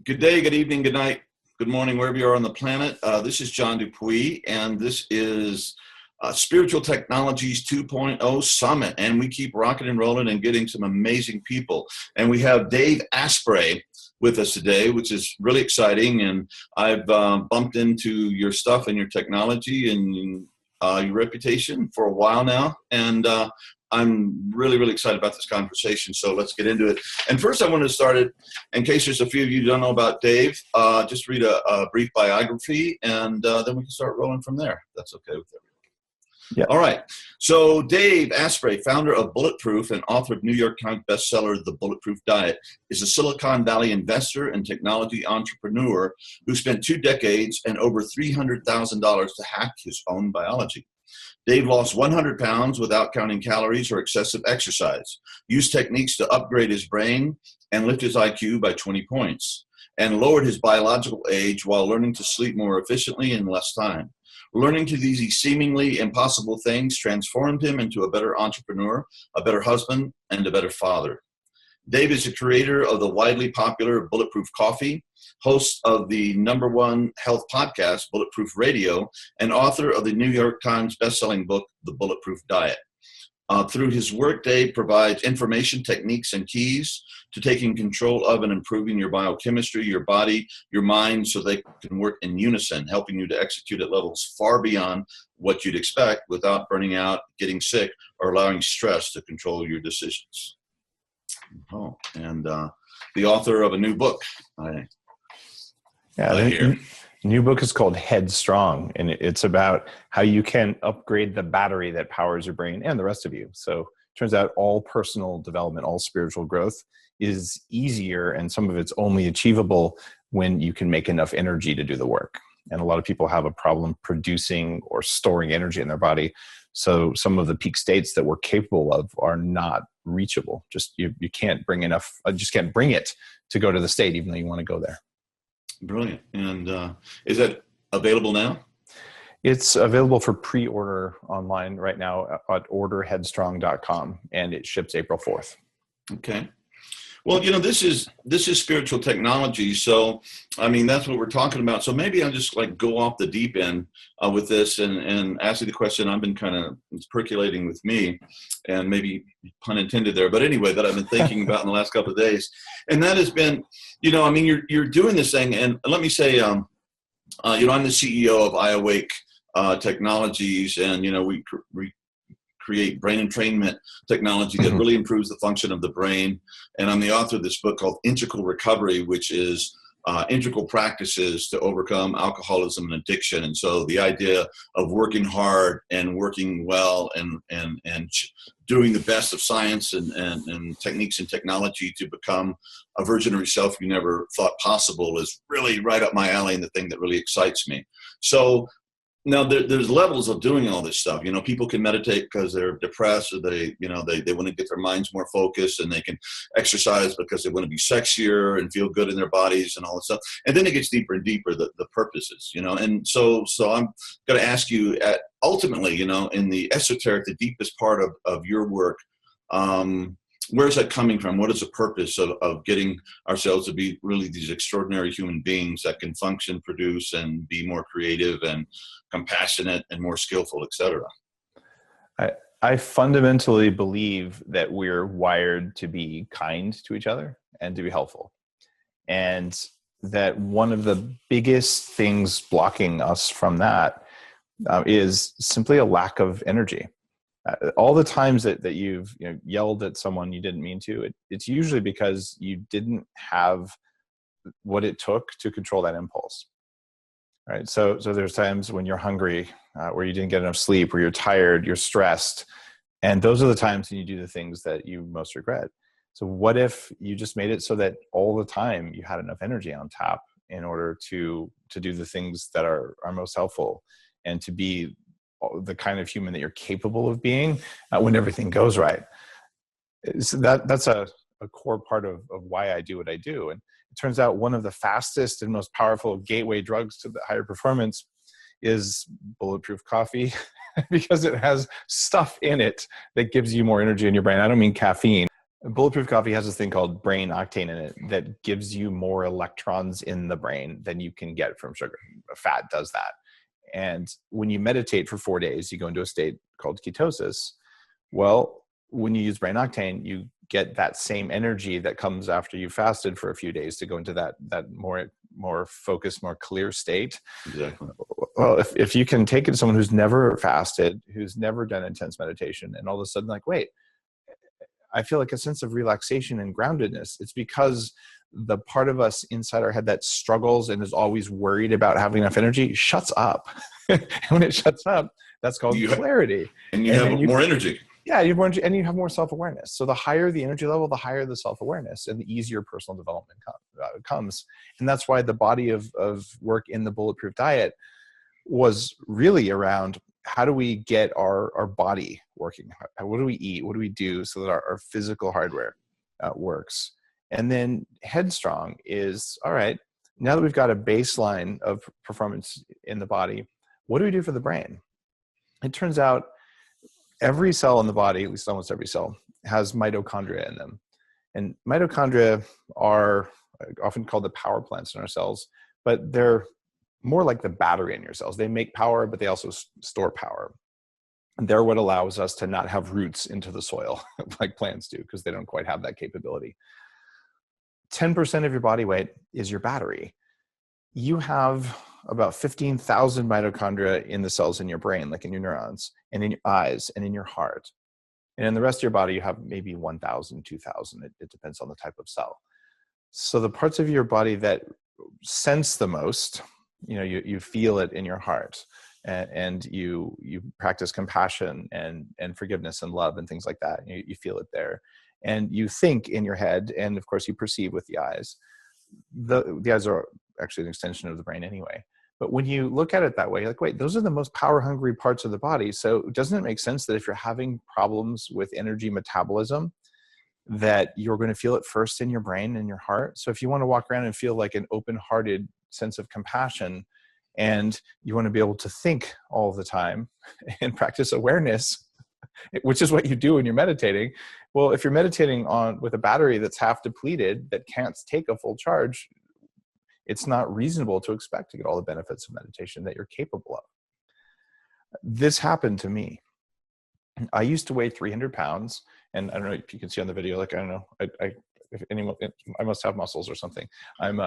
Good day, good evening, good night, good morning, wherever you are on the planet. This is John Dupuy, and this is Spiritual Technologies 2.0 Summit, and we keep rocking and rolling and getting some amazing people. And we have Dave Asprey with us today, which is really exciting, and I've bumped into your stuff and your technology and your reputation for a while now, and I'm really, really excited about this conversation, so let's get into it. And first I want to start it, in case there's a few of you who don't know about Dave, just read a brief biography, and then we can start rolling from there. That's okay with everyone. Yeah. All right. So Dave Asprey, founder of Bulletproof and author of New York Times bestseller, The Bulletproof Diet, is a Silicon Valley investor and technology entrepreneur who spent 2 decades and over $300,000 to hack his own biology. Dave lost 100 pounds without counting calories or excessive exercise, used techniques to upgrade his brain and lift his IQ by 20 points, and lowered his biological age while learning to sleep more efficiently in less time. Learning to these seemingly impossible things transformed him into a better entrepreneur, a better husband, and a better father. Dave is the creator of the widely popular Bulletproof Coffee, host of the #1 health podcast, Bulletproof Radio, and author of the New York Times bestselling book, The Bulletproof Diet. Through his work, Dave provides information, techniques, and keys to taking control of and improving your biochemistry, your body, your mind, so they can work in unison, helping you to execute at levels far beyond what you'd expect without burning out, getting sick, or allowing stress to control your decisions. Oh, and the author of a new book. The new book is called Headstrong, and it's about how you can upgrade the battery that powers your brain and the rest of you. So it turns out all personal development, all spiritual growth is easier, and some of it's only achievable when you can make enough energy to do the work. And a lot of people have a problem producing or storing energy in their body. So some of the peak states that we're capable of are not reachable. Just you can't bring enough, just can't bring it to go to the state, even though you want to go there. Brilliant. And is that available now? It's available for pre-order online right now at orderheadstrong.com, and it ships April 4th. Okay. Well, this is spiritual technology. So, I mean, that's what we're talking about. So maybe I'll just go off the deep end with this and ask you the question I've been it's percolating with me, and maybe pun intended there. But anyway, that I've been thinking about in the last couple of days. And that has been, you're doing this thing. And let me say, I'm the CEO of iAwake Technologies, and, we create brain entrainment technology that really improves the function of the brain. And I'm the author of this book called Integral Recovery, which is integral practices to overcome alcoholism and addiction. And so the idea of working hard and working well and doing the best of science and techniques and technology to become a version of yourself you never thought possible is really right up my alley and the thing that really excites me. So now, there's levels of doing all this stuff. People can meditate because they're depressed, or they want to get their minds more focused, and they can exercise because they want to be sexier and feel good in their bodies and all this stuff. And then it gets deeper and deeper, the purposes, And so I'm going to ask you, ultimately, in the esoteric, the deepest part of your work, where is that coming from? What is the purpose of getting ourselves to be really these extraordinary human beings that can function, produce, and be more creative and compassionate and more skillful, et cetera? I fundamentally believe that we're wired to be kind to each other and to be helpful. And that one of the biggest things blocking us from that is simply a lack of energy. All the times that you've yelled at someone you didn't mean to, it's usually because you didn't have what it took to control that impulse. Right? So there's times when you're hungry, where you didn't get enough sleep, where you're tired, you're stressed, and those are the times when you do the things that you most regret. So what if you just made it so that all the time you had enough energy on tap in order to do the things that are most helpful and to be the kind of human that you're capable of being when everything goes right? So that's a core part of why I do what I do. And it turns out one of the fastest and most powerful gateway drugs to the higher performance is Bulletproof Coffee, because it has stuff in it that gives you more energy in your brain. I don't mean caffeine. Bulletproof Coffee has this thing called brain octane in it that gives you more electrons in the brain than you can get from sugar. Fat does that. And when you meditate for 4 days, you go into a state called ketosis. Well, when you use brain octane, you get that same energy that comes after you fasted for a few days to go into that more focused, more clear state. Exactly. Well, if you can take it to someone who's never fasted, who's never done intense meditation, and all of a sudden like, wait, I feel like a sense of relaxation and groundedness. It's because the part of us inside our head that struggles and is always worried about having enough energy shuts up. And when it shuts up, that's called clarity. And you have more energy. Yeah, you have more energy, and you have more self-awareness. So the higher the energy level, the higher the self-awareness, and the easier personal development comes. And that's why the body of work in the Bulletproof Diet was really around, how do we get our body working? What do we eat? What do we do so that our physical hardware works? And then Headstrong is, all right, now that we've got a baseline of performance in the body, what do we do for the brain? It turns out every cell in the body, at least almost every cell, has mitochondria in them. And mitochondria are often called the power plants in our cells, but they're more like the battery in your cells. They make power, but they also store power. And they're what allows us to not have roots into the soil like plants do, because they don't quite have that capability. 10% of your body weight is your battery. You have about 15,000 mitochondria in the cells in your brain, like in your neurons, and in your eyes, and in your heart. And in the rest of your body, you have maybe 1,000, 2,000. It depends on the type of cell. So the parts of your body that sense the most, you feel it in your heart, and you practice compassion and forgiveness and love and things like that. You feel it there. And you think in your head, and of course you perceive with the eyes. The eyes are actually an extension of the brain anyway. But when you look at it that way, you're like, wait, those are the most power hungry parts of the body. So doesn't it make sense that if you're having problems with energy metabolism, that you're going to feel it first in your brain and your heart? So if you want to walk around and feel like an open-hearted sense of compassion, and you want to be able to think all the time and practice awareness, which is what you do when you're meditating. Well, if you're meditating with a battery that's half depleted, that can't take a full charge, it's not reasonable to expect to get all the benefits of meditation that you're capable of. This happened to me. I used to weigh 300 pounds, and I don't know if you can see on the video, like, I don't know, if anyone, I must have muscles or something. I'm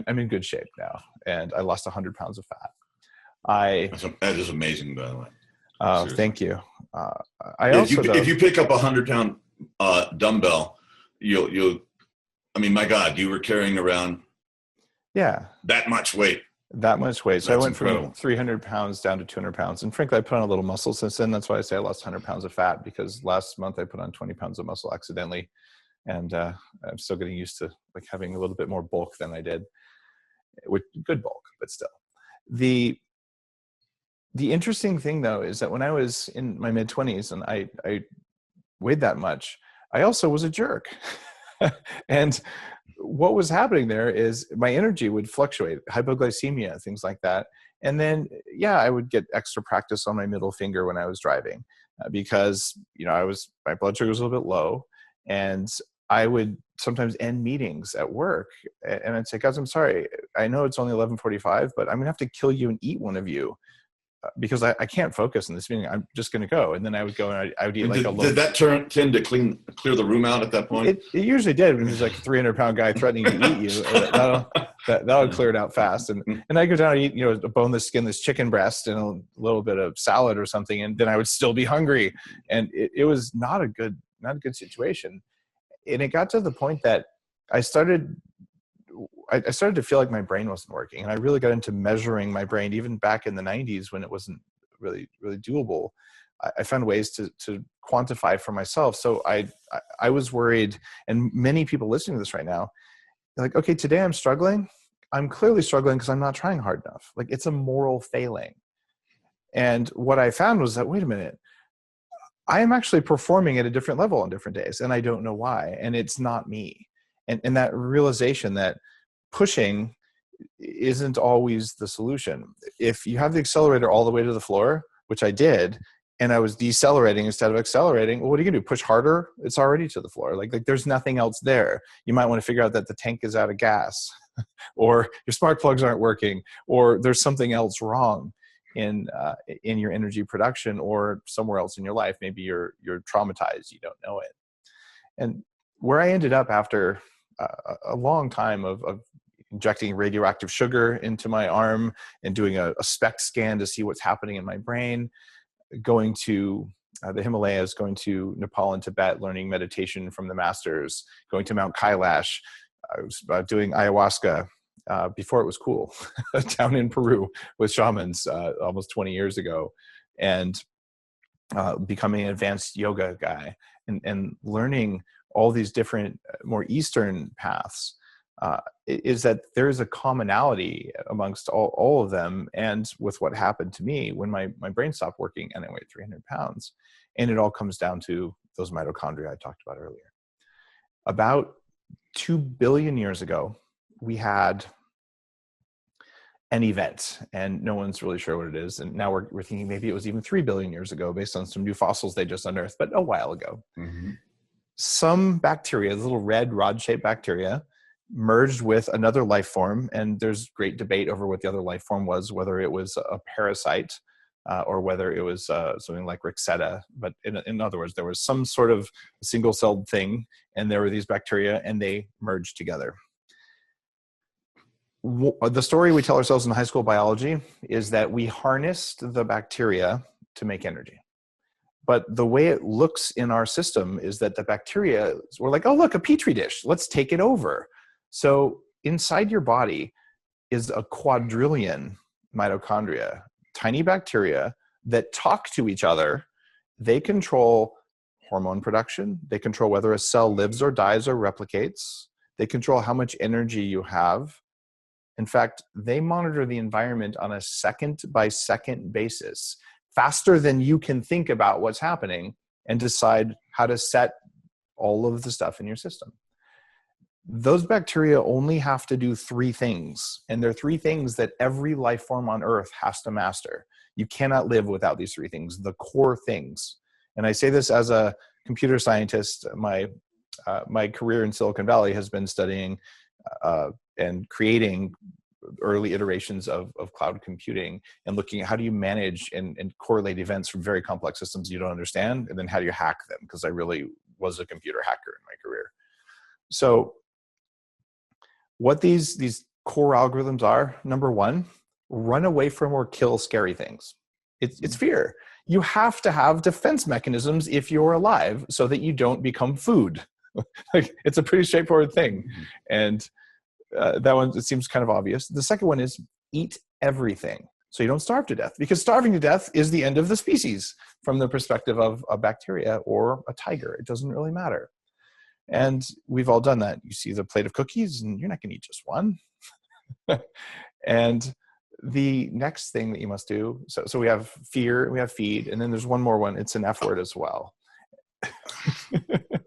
in good shape now, and I lost 100 pounds of fat. That is amazing, by the way. Thank you. If you pick up 100-pound dumbbell, you'll. I mean, my God, you were carrying around. Yeah. That much weight. So I went from 300 pounds down to 200 pounds. And frankly, I put on a little muscle since then. That's why I say I lost 100 pounds of fat, because last month I put on 20 pounds of muscle accidentally. And I'm still getting used to like having a little bit more bulk than I did, with good bulk, but still. The interesting thing though, is that when I was in my mid 20s and I weighed that much, I also was a jerk. And what was happening there is my energy would fluctuate, hypoglycemia, things like that. And then, I would get extra practice on my middle finger when I was driving, because, my blood sugar was a little bit low, and I would sometimes end meetings at work, and I'd say, guys, I'm sorry. I know it's only 11:45, but I'm gonna have to kill you and eat one of you, because I can't focus in this meeting. I'm just going to go. And then I would go and I would eat like a little. Did that tend to clear the room out at that point? It usually did. When there's like a 300-pound guy threatening to eat you, that'll clear it out fast. And I go down and eat, a boneless, skinless chicken breast and a little bit of salad or something. And then I would still be hungry. And it was not a good situation. And it got to the point that I started to feel like my brain wasn't working, and I really got into measuring my brain even back in the 90s when it wasn't really doable. I found ways to quantify for myself. So I was worried, and many people listening to this right now, they're like, okay, today I'm struggling. I'm clearly struggling because I'm not trying hard enough. Like, it's a moral failing. And what I found was that, wait a minute, I am actually performing at a different level on different days, and I don't know why. And it's not me. And that realization that pushing isn't always the solution. If you have the accelerator all the way to the floor, which I did, and I was decelerating instead of accelerating, well, what are you gonna do? Push harder? It's already to the floor. Like there's nothing else there. You might want to figure out that the tank is out of gas, or your spark plugs aren't working, or there's something else wrong in your energy production or somewhere else in your life. Maybe you're traumatized, you don't know it. And where I ended up after a long time of injecting radioactive sugar into my arm and doing a SPECT scan to see what's happening in my brain, going to the Himalayas, going to Nepal and Tibet, learning meditation from the masters, going to Mount Kailash. I was doing ayahuasca before it was cool down in Peru with shamans almost 20 years ago, and becoming an advanced yoga guy and learning all these different more Eastern paths. Is that there is a commonality amongst all of them. And with what happened to me when my brain stopped working and I weighed 300 pounds, and it all comes down to those mitochondria I talked about earlier. About 2 billion years ago, we had an event, and no one's really sure what it is. And now we're thinking maybe it was even 3 billion years ago based on some new fossils they just unearthed, but a while ago. Mm-hmm. Some bacteria, little red rod-shaped bacteria, merged with another life form, and there's great debate over what the other life form was, whether it was a parasite or whether it was something like Rixetta. But in other words, there was some sort of single-celled thing, and there were these bacteria, and they merged together. The story we tell ourselves in high school biology is that we harnessed the bacteria to make energy. But the way it looks in our system is that the bacteria were like, oh, look, a petri dish. Let's take it over. So inside your body is a quadrillion mitochondria, tiny bacteria that talk to each other. They control hormone production. They control whether a cell lives or dies or replicates. They control how much energy you have. In fact, they monitor the environment on a second-by-second basis, faster than you can think about what's happening and decide how to set all of the stuff in your system. Those bacteria only have to do 3 things, and they're 3 things that every life form on Earth has to master. You cannot live without these 3 things, the core things. And I say this as a computer scientist. My career in Silicon Valley has been studying and creating early iterations of cloud computing and looking at how do you manage and correlate events from very complex systems you don't understand, and then how do you hack them, because I really was a computer hacker in my career. So what these core algorithms are, number 1, run away from or kill scary things. It's fear. You have to have defense mechanisms if you're alive so that you don't become food. Like, it's a pretty straightforward thing. And that one, it seems kind of obvious. The second one is eat everything so you don't starve to death, because starving to death is the end of the species from the perspective of a bacteria or a tiger. It doesn't really matter. And we've all done that. You see the plate of cookies and you're not going to eat just one. And the next thing that you must do, so we have fear, we have feed, and then there's one more one. It's an F word as well.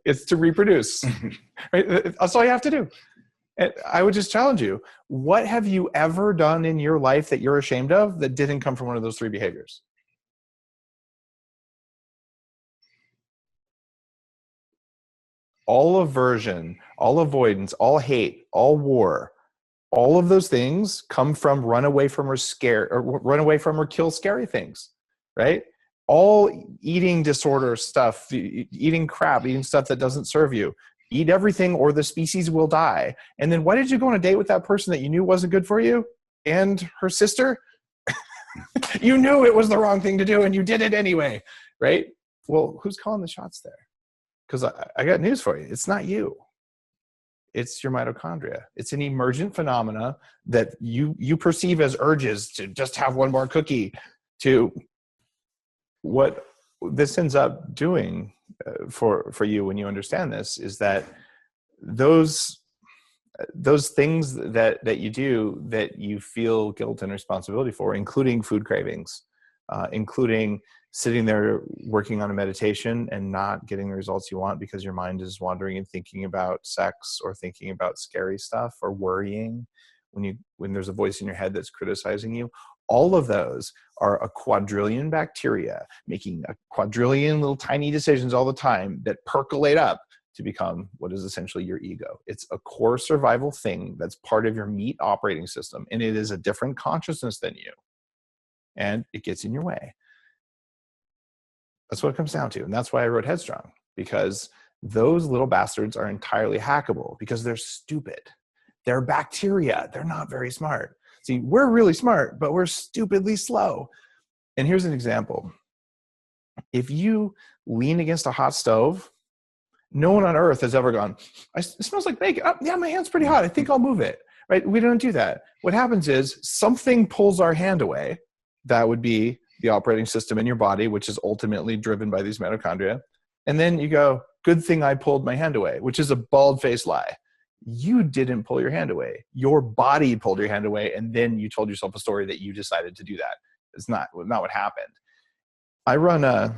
It's to reproduce. Right? That's all you have to do. And I would just challenge you. What have you ever done in your life that you're ashamed of that didn't come from one of those 3 behaviors? All aversion, all avoidance, all hate, all war, all of those things come from run away from or kill scary things, right? All eating disorder stuff, eating crap, eating stuff that doesn't serve you. Eat everything or the species will die. And then why did you go on a date with that person that you knew wasn't good for you and her sister? You knew it was the wrong thing to do and you did it anyway, right? Well, who's calling the shots there? Because I got news for you. It's not you. It's your mitochondria. It's an emergent phenomena that you perceive as urges to just have one more cookie. To what this ends up doing for you when you understand this is that those things that you do that you feel guilt and responsibility for, including food cravings, including sitting there working on a meditation and not getting the results you want because your mind is wandering and thinking about sex or thinking about scary stuff or worrying when there's a voice in your head that's criticizing you. All of those are a quadrillion bacteria making a quadrillion little tiny decisions all the time that percolate up to become what is essentially your ego. It's a core survival thing that's part of your meat operating system, and it is a different consciousness than you, and it gets in your way. That's what it comes down to, and that's why I wrote Headstrong, because those little bastards are entirely hackable because they're stupid. They're bacteria. They're not very smart. See, we're really smart, but we're stupidly slow. And here's an example. If you lean against a hot stove, no one on earth has ever gone, it smells like bacon. Oh, yeah, my hand's pretty hot. I think I'll move it. Right? We don't do that. What happens is something pulls our hand away. That would be the operating system in your body, which is ultimately driven by these mitochondria. And then you go, good thing I pulled my hand away, which is a bald-faced lie. You didn't pull your hand away. Your body pulled your hand away, and then you told yourself a story that you decided to do that. It's not what happened. I run a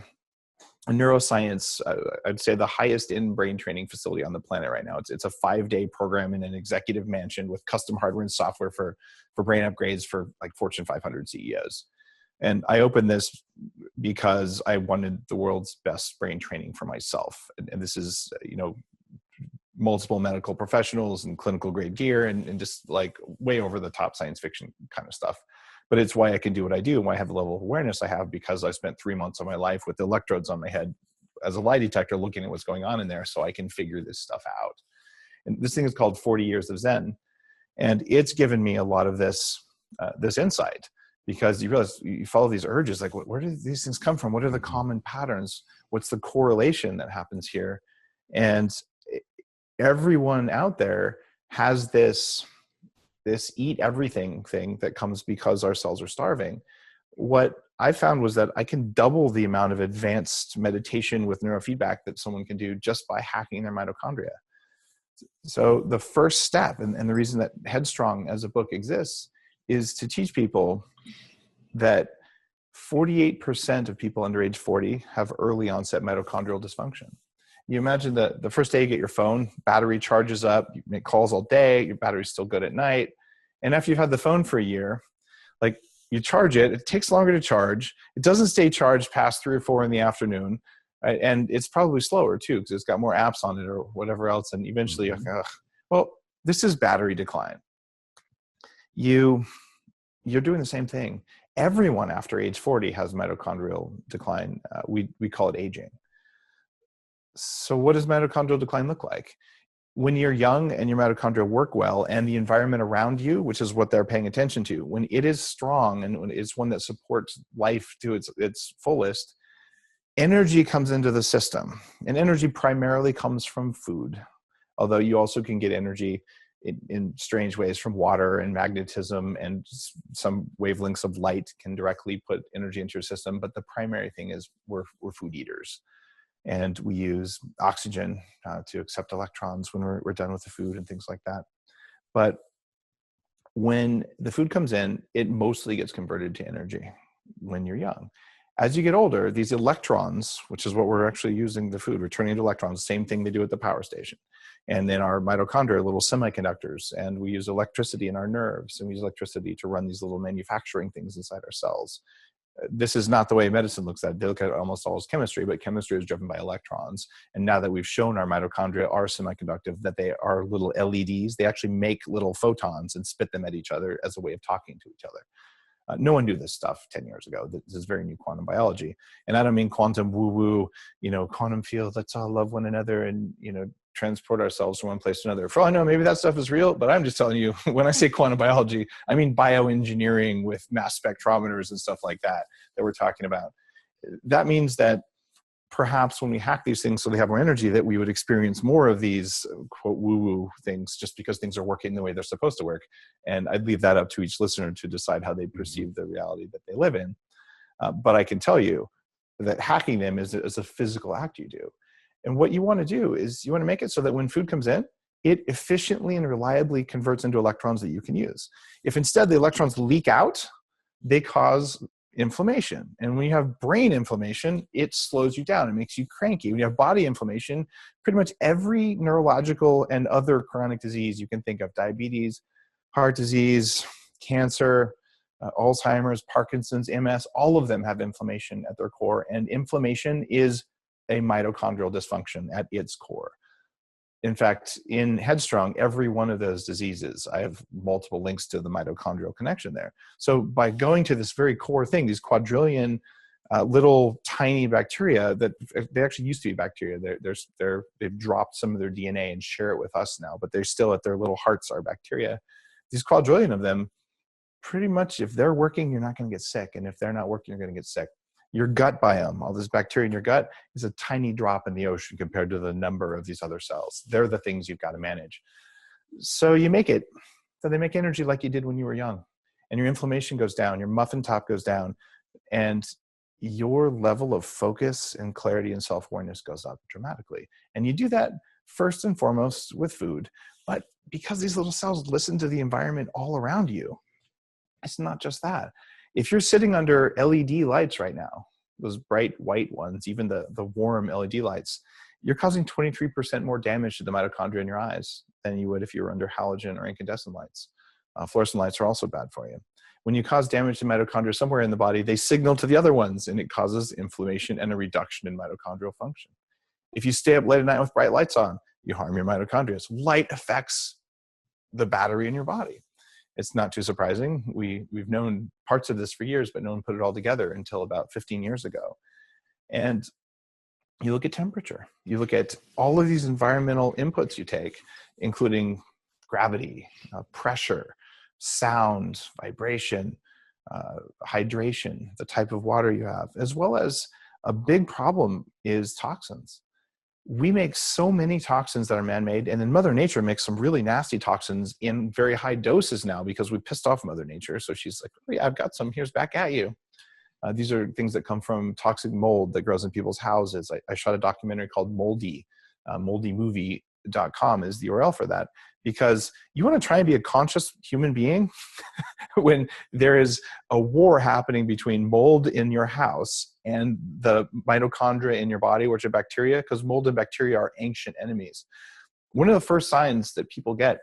neuroscience, I'd say the highest in brain training facility on the planet right now. It's a 5-day program in an executive mansion with custom hardware and software for brain upgrades for like Fortune 500 CEOs. And I opened this because I wanted the world's best brain training for myself. And this is, multiple medical professionals and clinical grade gear and just like way over the top science fiction kind of stuff. But it's why I can do what I do and why I have the level of awareness I have, because I spent 3 months of my life with electrodes on my head as a lie detector looking at what's going on in there so I can figure this stuff out. And this thing is called 40 Years of Zen. And it's given me a lot of this insight, because you realize you follow these urges, like where do these things come from? What are the common patterns? What's the correlation that happens here? And everyone out there has this eat everything thing that comes because our cells are starving. What I found was that I can double the amount of advanced meditation with neurofeedback that someone can do just by hacking their mitochondria. So the first step, and the reason that Headstrong as a book exists, is to teach people that 48% of people under age 40 have early onset mitochondrial dysfunction. You imagine the first day you get your phone, battery charges up, you make calls all day, your battery's still good at night. And after you've had the phone for a year, like you charge it, it takes longer to charge. It doesn't stay charged past 3 or 4 in the afternoon. Right? And it's probably slower too, because it's got more apps on it or whatever else. And eventually you're like, well, this is battery decline. You're doing the same thing. Everyone after age 40 has mitochondrial decline. We call it aging. So what does mitochondrial decline look like? When you're young and your mitochondria work well and the environment around you, which is what they're paying attention to, when it is strong and when it's one that supports life to its fullest, energy comes into the system. And energy primarily comes from food, although you also can get energy in strange ways from water and magnetism, and some wavelengths of light can directly put energy into your system. But the primary thing is we're food eaters. And we use oxygen to accept electrons when we're done with the food and things like that. But when the food comes in, it mostly gets converted to energy when you're young. As you get older, these electrons, which is what we're actually using the food, we're turning into electrons, same thing they do at the power station. And then our mitochondria are little semiconductors, and we use electricity in our nerves, and we use electricity to run these little manufacturing things inside our cells. This is not the way medicine looks at it. They look at it almost all as chemistry, but chemistry is driven by electrons. And now that we've shown our mitochondria are semiconductive, that they are little LEDs, they actually make little photons and spit them at each other as a way of talking to each other. No one knew this stuff 10 years ago. This is very new quantum biology. And I don't mean quantum woo-woo, quantum field, let's all love one another and, transport ourselves from one place to another. For all I know, maybe that stuff is real, but I'm just telling you, when I say quantum biology, I mean bioengineering with mass spectrometers and stuff like that we're talking about. That means that perhaps when we hack these things so they have more energy, that we would experience more of these quote woo-woo things just because things are working the way they're supposed to work. And I'd leave that up to each listener to decide how they perceive the reality that they live in. But I can tell you that hacking them is a physical act you do. And what you want to do is you want to make it so that when food comes in, it efficiently and reliably converts into electrons that you can use. If instead the electrons leak out, they cause inflammation. And when you have brain inflammation, it slows you down. It makes you cranky. When you have body inflammation, pretty much every neurological and other chronic disease you can think of, diabetes, heart disease, cancer, Alzheimer's, Parkinson's, MS, all of them have inflammation at their core. And inflammation is a mitochondrial dysfunction at its core. In fact, in Headstrong, every one of those diseases, I have multiple links to the mitochondrial connection there. So by going to this very core thing, these quadrillion little tiny bacteria that they actually used to be bacteria. They've dropped some of their DNA and share it with us now, but they're still at their little hearts are bacteria. These quadrillion of them, pretty much if they're working, you're not going to get sick. And if they're not working, you're going to get sick. Your gut biome, all this bacteria in your gut, is a tiny drop in the ocean compared to the number of these other cells. They're the things you've got to manage. So you make it, so they make energy like you did when you were young. And your inflammation goes down, your muffin top goes down, and your level of focus and clarity and self-awareness goes up dramatically. And you do that first and foremost with food. But because these little cells listen to the environment all around you, it's not just that. If you're sitting under LED lights right now, those bright white ones, even the warm LED lights, you're causing 23% more damage to the mitochondria in your eyes than you would if you were under halogen or incandescent lights. Fluorescent lights are also bad for you. When you cause damage to mitochondria somewhere in the body, they signal to the other ones, and it causes inflammation and a reduction in mitochondrial function. If you stay up late at night with bright lights on, you harm your mitochondria. So light affects the battery in your body. It's not too surprising. We've known parts of this for years, but no one put it all together until about 15 years ago. And you look at temperature. You look at all of these environmental inputs you take, including gravity, pressure, sound, vibration, hydration, the type of water you have, as well as a big problem is toxins. We make so many toxins that are man-made, and then Mother Nature makes some really nasty toxins in very high doses now because we pissed off Mother Nature. So she's like, oh yeah, I've got some, here's back at you. These are things that come from toxic mold that grows in people's houses. I shot a documentary called Moldy, moldymovie.com is the URL for that, because you want to try and be a conscious human being when there is a war happening between mold in your house and the mitochondria in your body, which are bacteria, because mold and bacteria are ancient enemies. One of the first signs that people get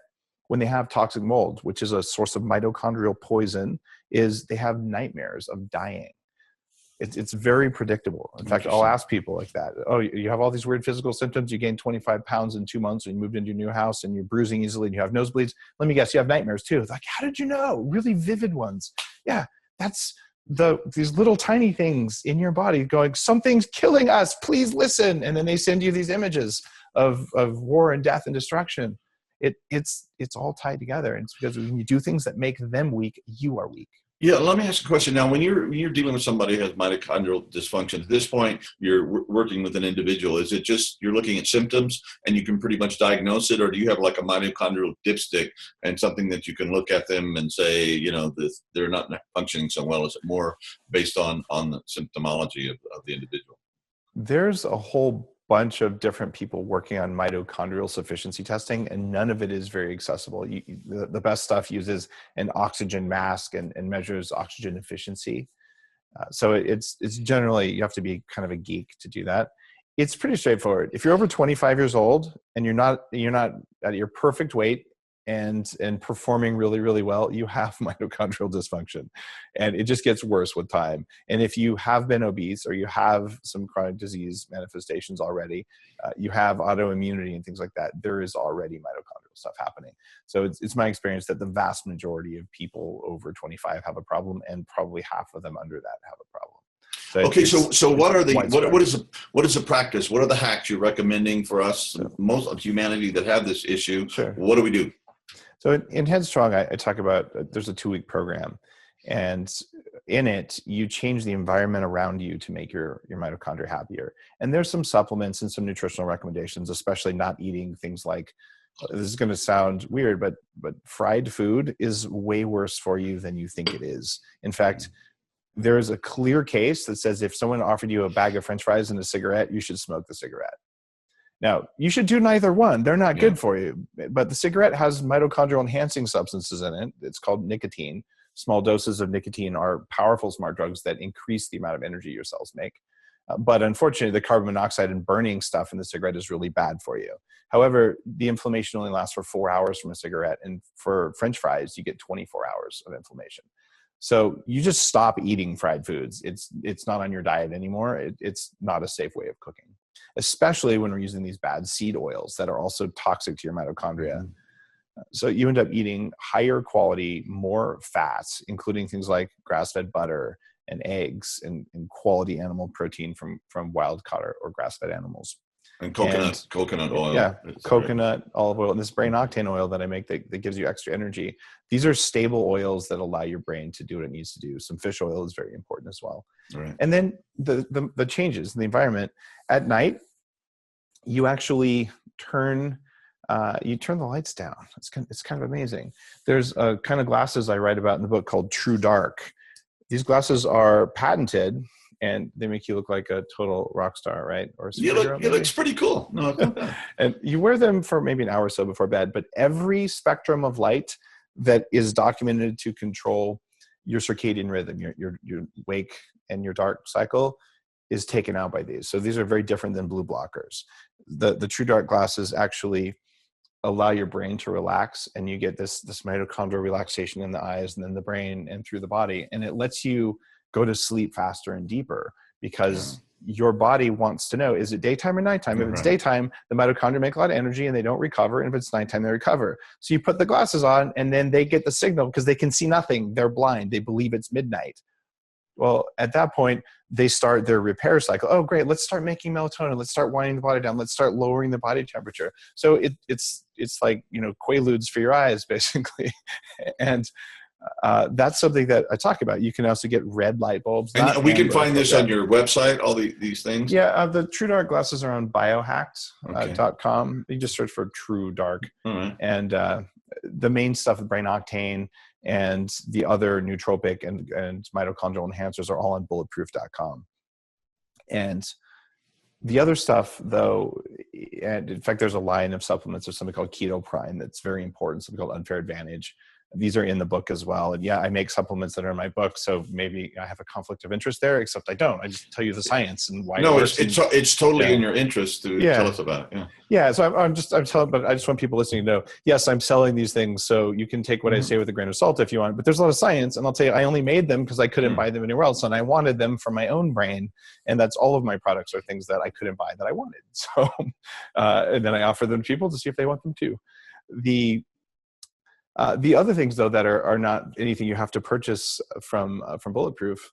when they have toxic mold, which is a source of mitochondrial poison, is they have nightmares of dying. It's very predictable. In fact, I'll ask people like that. Oh, you have all these weird physical symptoms. You gained 25 pounds in 2 months and you moved into your new house and you're bruising easily and you have nosebleeds. Let me guess, you have nightmares too. It's like, how did you know? Really vivid ones. Yeah, that's these little tiny things in your body going, something's killing us, please listen. And then they send you these images of war and death and destruction. It's all tied together. And it's because when you do things that make them weak, you are weak. Yeah, let me ask a question. Now, when you're dealing with somebody who has mitochondrial dysfunction, at this point, you're working with an individual. Is it just you're looking at symptoms and you can pretty much diagnose it, or do you have like a mitochondrial dipstick and something that you can look at them and say, you know, they're not functioning so well? Is it more based on the symptomology of the individual? There's a whole bunch of different people working on mitochondrial sufficiency testing, and none of it is very accessible. The best stuff uses an oxygen mask and measures oxygen efficiency. So it's generally, you have to be kind of a geek to do that. It's pretty straightforward. If you're over 25 years old and you're not at your perfect weight and performing really, really well, you have mitochondrial dysfunction. And it just gets worse with time. And if you have been obese or you have some chronic disease manifestations already, you have autoimmunity and things like that, there is already mitochondrial stuff happening. So it's my experience that the vast majority of people over 25 have a problem, and probably half of them under that have a problem. So what is the practice? What are the hacks you're recommending for us, most of humanity that have this issue? Sure. What do we do? So in Headstrong, I talk about, there's a 2-week program, and in it, you change the environment around you to make your mitochondria happier. And there's some supplements and some nutritional recommendations, especially not eating things like, this is going to sound weird, but fried food is way worse for you than you think it is. In fact, there is a clear case that says if someone offered you a bag of French fries and a cigarette, you should smoke the cigarette. Now, you should do neither one. They're not good for you. But the cigarette has mitochondrial enhancing substances in it. It's called nicotine. Small doses of nicotine are powerful smart drugs that increase the amount of energy your cells make. But unfortunately, the carbon monoxide and burning stuff in the cigarette is really bad for you. However, the inflammation only lasts for 4 hours from a cigarette. And for French fries, you get 24 hours of inflammation. So you just stop eating fried foods. It's not on your diet anymore. It's not a safe way of cooking, especially when we're using these bad seed oils that are also toxic to your mitochondria. So you end up eating higher quality, more fats, including things like grass-fed butter and eggs and quality animal protein from wild caught or grass-fed animals. And coconut oil. Yeah, coconut, olive oil, and this brain octane oil that I make that gives you extra energy. These are stable oils that allow your brain to do what it needs to do. Some fish oil is very important as well. Right. And then the changes in the environment. At night, you actually turn the lights down. It's kind of amazing. There's a kind of glasses I write about in the book called True Dark. These glasses are patented, and they make you look like a total rock star, right? Or you looks pretty cool. No, it's not bad. And you wear them for maybe an hour or so before bed, but every spectrum of light that is documented to control your circadian rhythm, your wake and your dark cycle, is taken out by these. So these are very different than blue blockers. The True Dark glasses actually allow your brain to relax, and you get this mitochondrial relaxation in the eyes and then the brain and through the body. And it lets you go to sleep faster and deeper because your body wants to know, is it daytime or nighttime? If it's daytime, the mitochondria make a lot of energy and they don't recover. And if it's nighttime, they recover. So you put the glasses on and then they get the signal because they can see nothing. They're blind. They believe it's midnight. Well, at that point, they start their repair cycle. Oh, great. Let's start making melatonin. Let's start winding the body down. Let's start lowering the body temperature. So it's like, Quaaludes for your eyes, basically. And that's something that I talk about. You can also get red light bulbs. And we can find this on your website, all these things? Yeah, the True Dark glasses are on biohacked.com. You just search for True Dark. Right. And the main stuff with brain octane and the other nootropic and mitochondrial enhancers are all on bulletproof.com. And the other stuff, though, and in fact, there's a line of supplements. There's something called Keto Prime that's very important, something called Unfair Advantage. These are in the book as well. And yeah, I make supplements that are in my book. So maybe I have a conflict of interest there, except I don't. I just tell you the science and why. No, it's totally in your interest to tell us about it. Yeah. So I'm telling, but I just want people listening to know, yes, I'm selling these things. So you can take what I say with a grain of salt if you want, but there's a lot of science. And I'll tell you, I only made them because I couldn't buy them anywhere else. And I wanted them for my own brain. And that's all of my products are things that I couldn't buy that I wanted. So, and then I offer them to people to see if they want them too. The other things, though, that are not anything you have to purchase from Bulletproof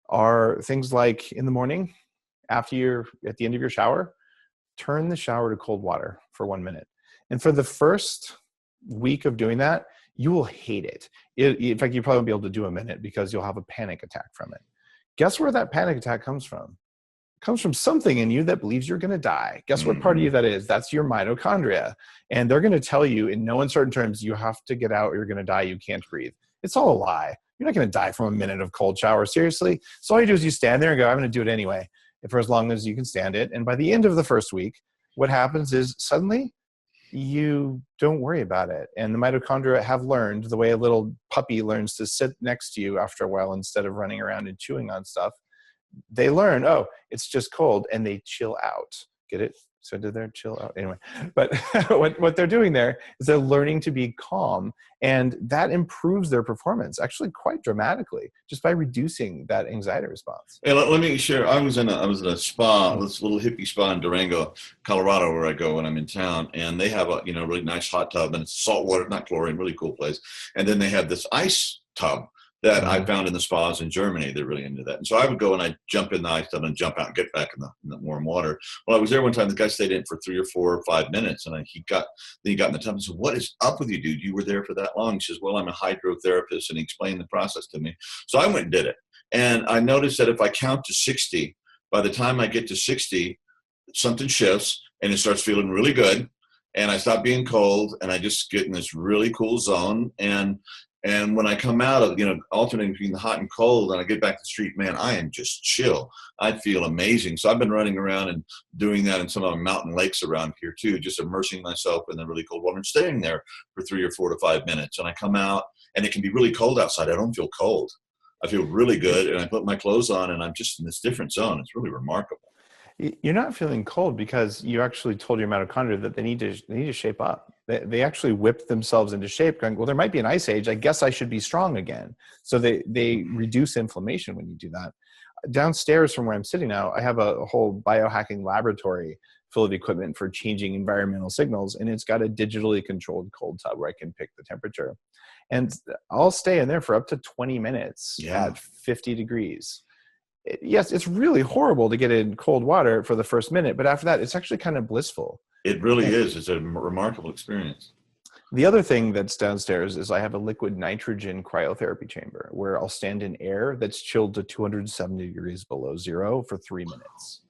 are things like in the morning, after you're at the end of your shower, turn the shower to cold water for 1 minute. And for the first week of doing that, you will hate it. In fact, you probably won't be able to do a minute because you'll have a panic attack from it. Guess where that panic attack comes from? Comes from something in you that believes you're going to die. Guess what part of you that is? That's your mitochondria. And they're going to tell you in no uncertain terms, you have to get out or you're going to die. You can't breathe. It's all a lie. You're not going to die from a minute of cold shower. Seriously. So all you do is you stand there and go, I'm going to do it anyway, for as long as you can stand it. And by the end of the first week, what happens is suddenly you don't worry about it. And the mitochondria have learned the way a little puppy learns to sit next to you after a while instead of running around and chewing on stuff. They learn, oh, it's just cold, and they chill out. Get it? So did they chill out? Anyway, but what they're doing there is they're learning to be calm, and that improves their performance actually quite dramatically just by reducing that anxiety response. Hey, let me share. I was in a spa, this little hippie spa in Durango, Colorado, where I go when I'm in town, and they have a really nice hot tub, and it's salt water, not chlorine, really cool place. And then they have this ice tub that I found in the spas in Germany. They're really into that. And so I would go and I'd jump in the ice tub and jump out and get back in the warm water. Well, I was there one time, the guy stayed in for 3 or 4 or 5 minutes, and he got in the tub and said, what is up with you, dude? You were there for that long. He says, well, I'm a hydrotherapist, and he explained the process to me. So I went and did it. And I noticed that if I count to 60, by the time I get to 60, something shifts and it starts feeling really good. And I stop being cold, and I just get in this really cool zone. And when I come out of, alternating between the hot and cold, and I get back to the street, man, I am just chill. I feel amazing. So I've been running around and doing that in some of the mountain lakes around here too, just immersing myself in the really cold water and staying there for 3 or 4 to 5 minutes. And I come out, and it can be really cold outside. I don't feel cold. I feel really good, and I put my clothes on, and I'm just in this different zone. It's really remarkable. You're not feeling cold because you actually told your mitochondria that they need to shape up. They actually whipped themselves into shape, going, well, there might be an ice age. I guess I should be strong again. So they reduce inflammation when you do that. Downstairs from where I'm sitting now, I have a whole biohacking laboratory full of equipment for changing environmental signals, and it's got a digitally controlled cold tub where I can pick the temperature. And I'll stay in there for up to 20 minutes at 50 degrees. Yes, it's really horrible to get in cold water for the first minute, but after that, it's actually kind of blissful. It really is. It's a remarkable experience. The other thing that's downstairs is I have a liquid nitrogen cryotherapy chamber where I'll stand in air that's chilled to 270 degrees below zero for 3 minutes.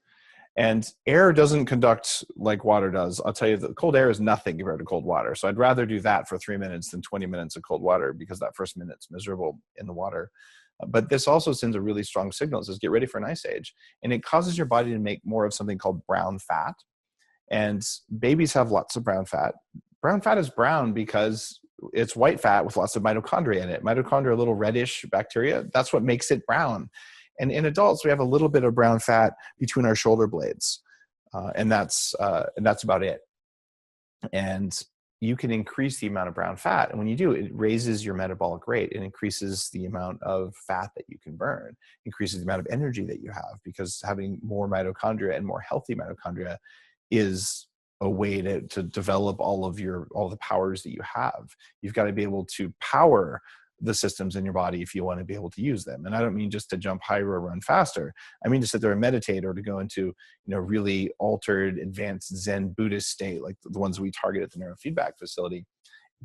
And air doesn't conduct like water does. I'll tell you that cold air is nothing compared to cold water. So I'd rather do that for 3 minutes than 20 minutes of cold water, because that first minute's miserable in the water. But this also sends a really strong signal. It says, get ready for an ice age. And it causes your body to make more of something called brown fat. And babies have lots of brown fat. Brown fat is brown because it's white fat with lots of mitochondria in it. Mitochondria are little reddish bacteria. That's what makes it brown. And in adults, we have a little bit of brown fat between our shoulder blades. And that's about it. And you can increase the amount of brown fat. And when you do, it raises your metabolic rate. It increases the amount of fat that you can burn, increases the amount of energy that you have, because having more mitochondria and more healthy mitochondria is a way to develop all the powers that you have. You've got to be able to power the systems in your body if you want to be able to use them. And I don't mean just to jump higher or run faster. I mean to sit there and meditate, or to go into, really altered, advanced Zen Buddhist state, like the ones we target at the neurofeedback facility.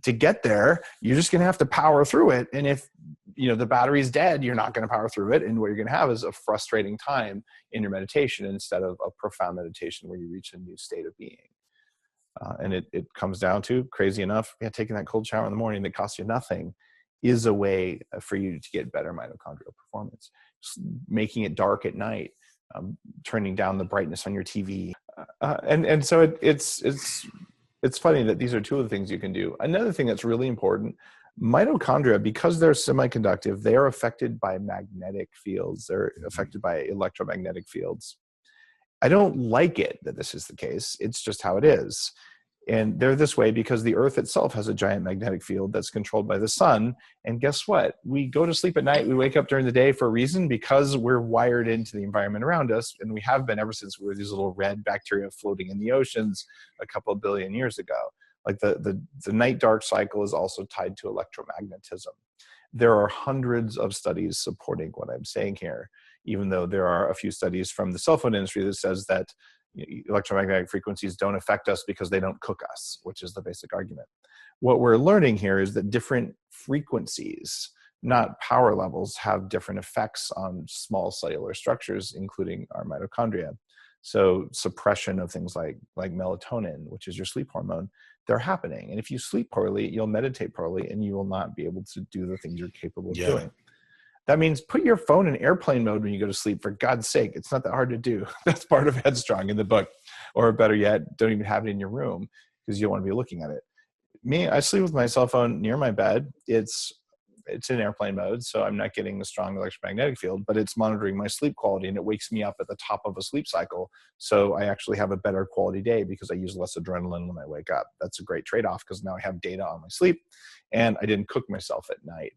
To get there, you're just going to have to power through it. And if, the battery's dead, you're not going to power through it. And what you're going to have is a frustrating time in your meditation instead of a profound meditation where you reach a new state of being. And it comes down to, crazy enough, taking that cold shower in the morning that costs you nothing is a way for you to get better mitochondrial performance. Just making it dark at night, turning down the brightness on your TV. And so it's funny that these are two of the things you can do. Another thing that's really important, mitochondria, because they're semiconductive, they are affected by magnetic fields. They're affected by electromagnetic fields. I don't like it that this is the case. It's just how it is. And they're this way because the Earth itself has a giant magnetic field that's controlled by the sun. And guess what? We go to sleep at night. We wake up during the day for a reason, because we're wired into the environment around us. And we have been ever since we were these little red bacteria floating in the oceans a couple of billion years ago. Like the night dark cycle is also tied to electromagnetism. There are hundreds of studies supporting what I'm saying here, even though there are a few studies from the cell phone industry that says that electromagnetic frequencies don't affect us because they don't cook us, which is the basic argument. What we're learning here is that different frequencies, not power levels, have different effects on small cellular structures, including our mitochondria. So suppression of things like melatonin, which is your sleep hormone, they're happening. And if you sleep poorly, you'll meditate poorly, and you will not be able to do the things you're capable of doing. That means put your phone in airplane mode when you go to sleep, for God's sake. It's not that hard to do. That's part of Headstrong in the book. Or better yet, don't even have it in your room because you don't want to be looking at it. Me, I sleep with my cell phone near my bed. It's in airplane mode, so I'm not getting the strong electromagnetic field, but it's monitoring my sleep quality, and it wakes me up at the top of a sleep cycle. So I actually have a better quality day because I use less adrenaline when I wake up. That's a great trade-off because now I have data on my sleep and I didn't cook myself at night.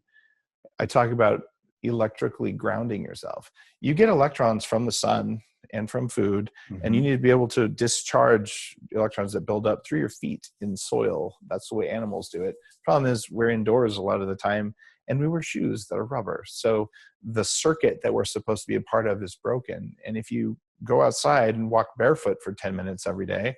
I talk about electrically grounding yourself. You get electrons from the sun and from food, and you need to be able to discharge electrons that build up through your feet in soil. That's the way animals do it. Problem is, we're indoors a lot of the time, and we wear shoes that are rubber. So the circuit that we're supposed to be a part of is broken. And if you go outside and walk barefoot for 10 minutes every day,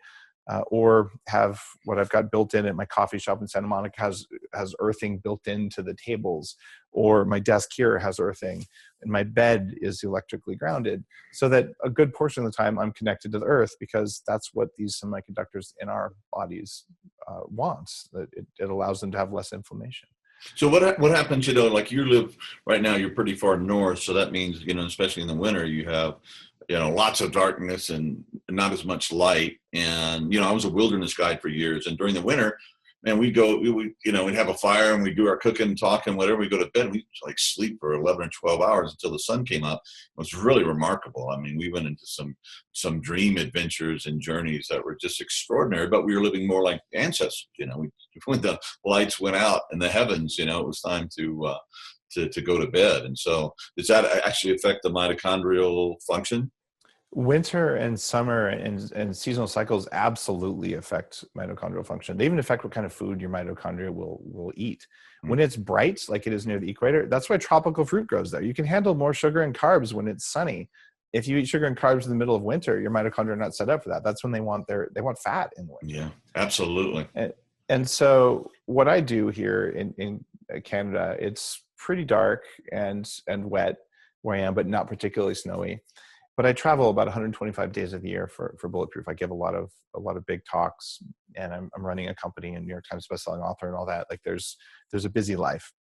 or have what I've got built in at my coffee shop in Santa Monica has earthing built into the tables, or my desk here has earthing, and my bed is electrically grounded, so that a good portion of the time I'm connected to the earth, because that's what these semiconductors in our bodies want. That it allows them to have less inflammation. So what happens, like you live right now, you're pretty far north. So that means, especially in the winter, you have, lots of darkness and not as much light. And, I was a wilderness guide for years. And during the winter, And we'd have a fire and we'd do our cooking and talking, whatever. We go to bed, we like sleep for 11 or 12 hours until the sun came up. It was really remarkable. I mean, we went into some dream adventures and journeys that were just extraordinary, but we were living more like ancestors. When the lights went out in the heavens, it was time to go to bed. And so does that actually affect the mitochondrial function? Winter and summer and seasonal cycles absolutely affect mitochondrial function. They even affect what kind of food your mitochondria will eat. When it's bright, like it is near the equator, that's why tropical fruit grows there. You can handle more sugar and carbs when it's sunny. If you eat sugar and carbs in the middle of winter, your mitochondria are not set up for that. That's when they want fat in the winter. Yeah, absolutely. And so what I do here in Canada, it's pretty dark and wet where I am, but not particularly snowy. But I travel about 125 days of the year for Bulletproof. I give a lot of big talks, and I'm running a company and New York Times bestselling author and all that. Like there's a busy life.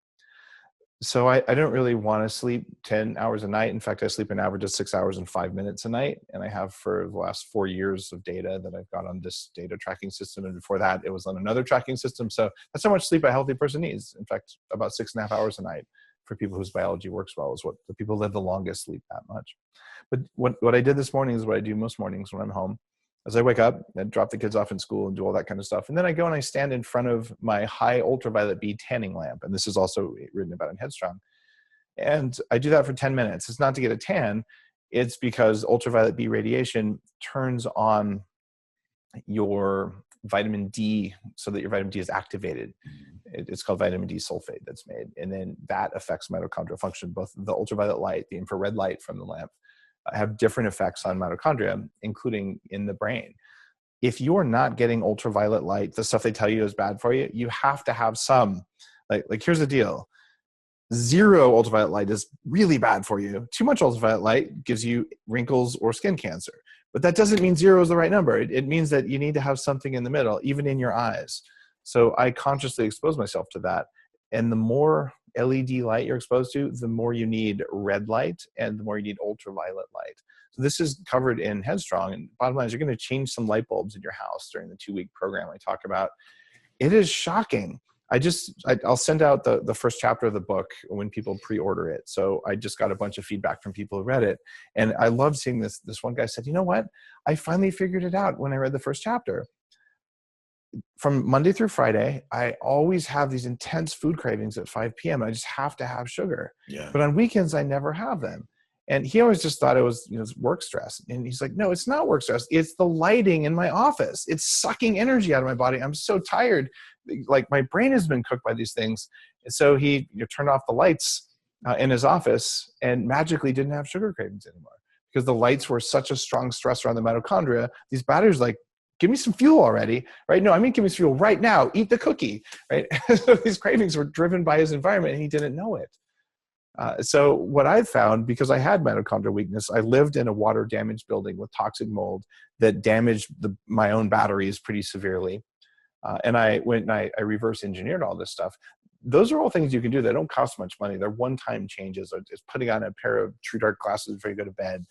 So I don't really want to sleep 10 hours a night. In fact, I sleep an average of 6 hours and 5 minutes a night. And I have for the last 4 years of data that I've got on this data tracking system. And before that, it was on another tracking system. So that's how much sleep a healthy person needs. In fact, about 6.5 hours a night for people whose biology works well is what the people live the longest sleep that much. But what I did this morning is what I do most mornings when I'm home. As I wake up and drop the kids off in school and do all that kind of stuff. And then I go and I stand in front of my high ultraviolet B tanning lamp. And this is also written about in Headstrong. And I do that for 10 minutes. It's not to get a tan. It's because ultraviolet B radiation turns on your vitamin D so that your vitamin D is activated. It's called vitamin D sulfate that's made. And then that affects mitochondrial function. Both the ultraviolet light, the infrared light from the lamp, have different effects on mitochondria, including in the brain. If you're not getting ultraviolet light, the stuff they tell you is bad for you, you have to have some. Like here's the deal. 0 ultraviolet light is really bad for you. Too much ultraviolet light gives you wrinkles or skin cancer. But that doesn't mean 0 is the right number. It means that you need to have something in the middle, even in your eyes. So I consciously expose myself to that. And the more LED light you're exposed to, the more you need red light and the more you need ultraviolet light. So this is covered in Headstrong. And bottom line is you're going to change some light bulbs in your house during the 2-week program I talk about. It is shocking. I'll send out the first chapter of the book when people pre-order it. So I just got a bunch of feedback from people who read it. And I love seeing this. This one guy said, you know what? I finally figured it out when I read the first chapter. From Monday through Friday, I always have these intense food cravings at 5 p.m. I just have to have sugar. Yeah. But on weekends, I never have them. And he always just thought it was work stress. And he's like, no, it's not work stress. It's the lighting in my office. It's sucking energy out of my body. I'm so tired. Like my brain has been cooked by these things. And so he turned off the lights in his office and magically didn't have sugar cravings anymore because the lights were such a strong stressor on the mitochondria. These batteries like, give me some fuel already, right? No, I mean, give me some fuel right now. Eat the cookie, right? So these cravings were driven by his environment and he didn't know it. So what I found, because I had mitochondrial weakness, I lived in a water damaged building with toxic mold that damaged my own batteries pretty severely. And I went and I reverse engineered all this stuff. Those are all things you can do. They don't cost much money. They're one-time changes. It's putting on a pair of true dark glasses before you go to bed.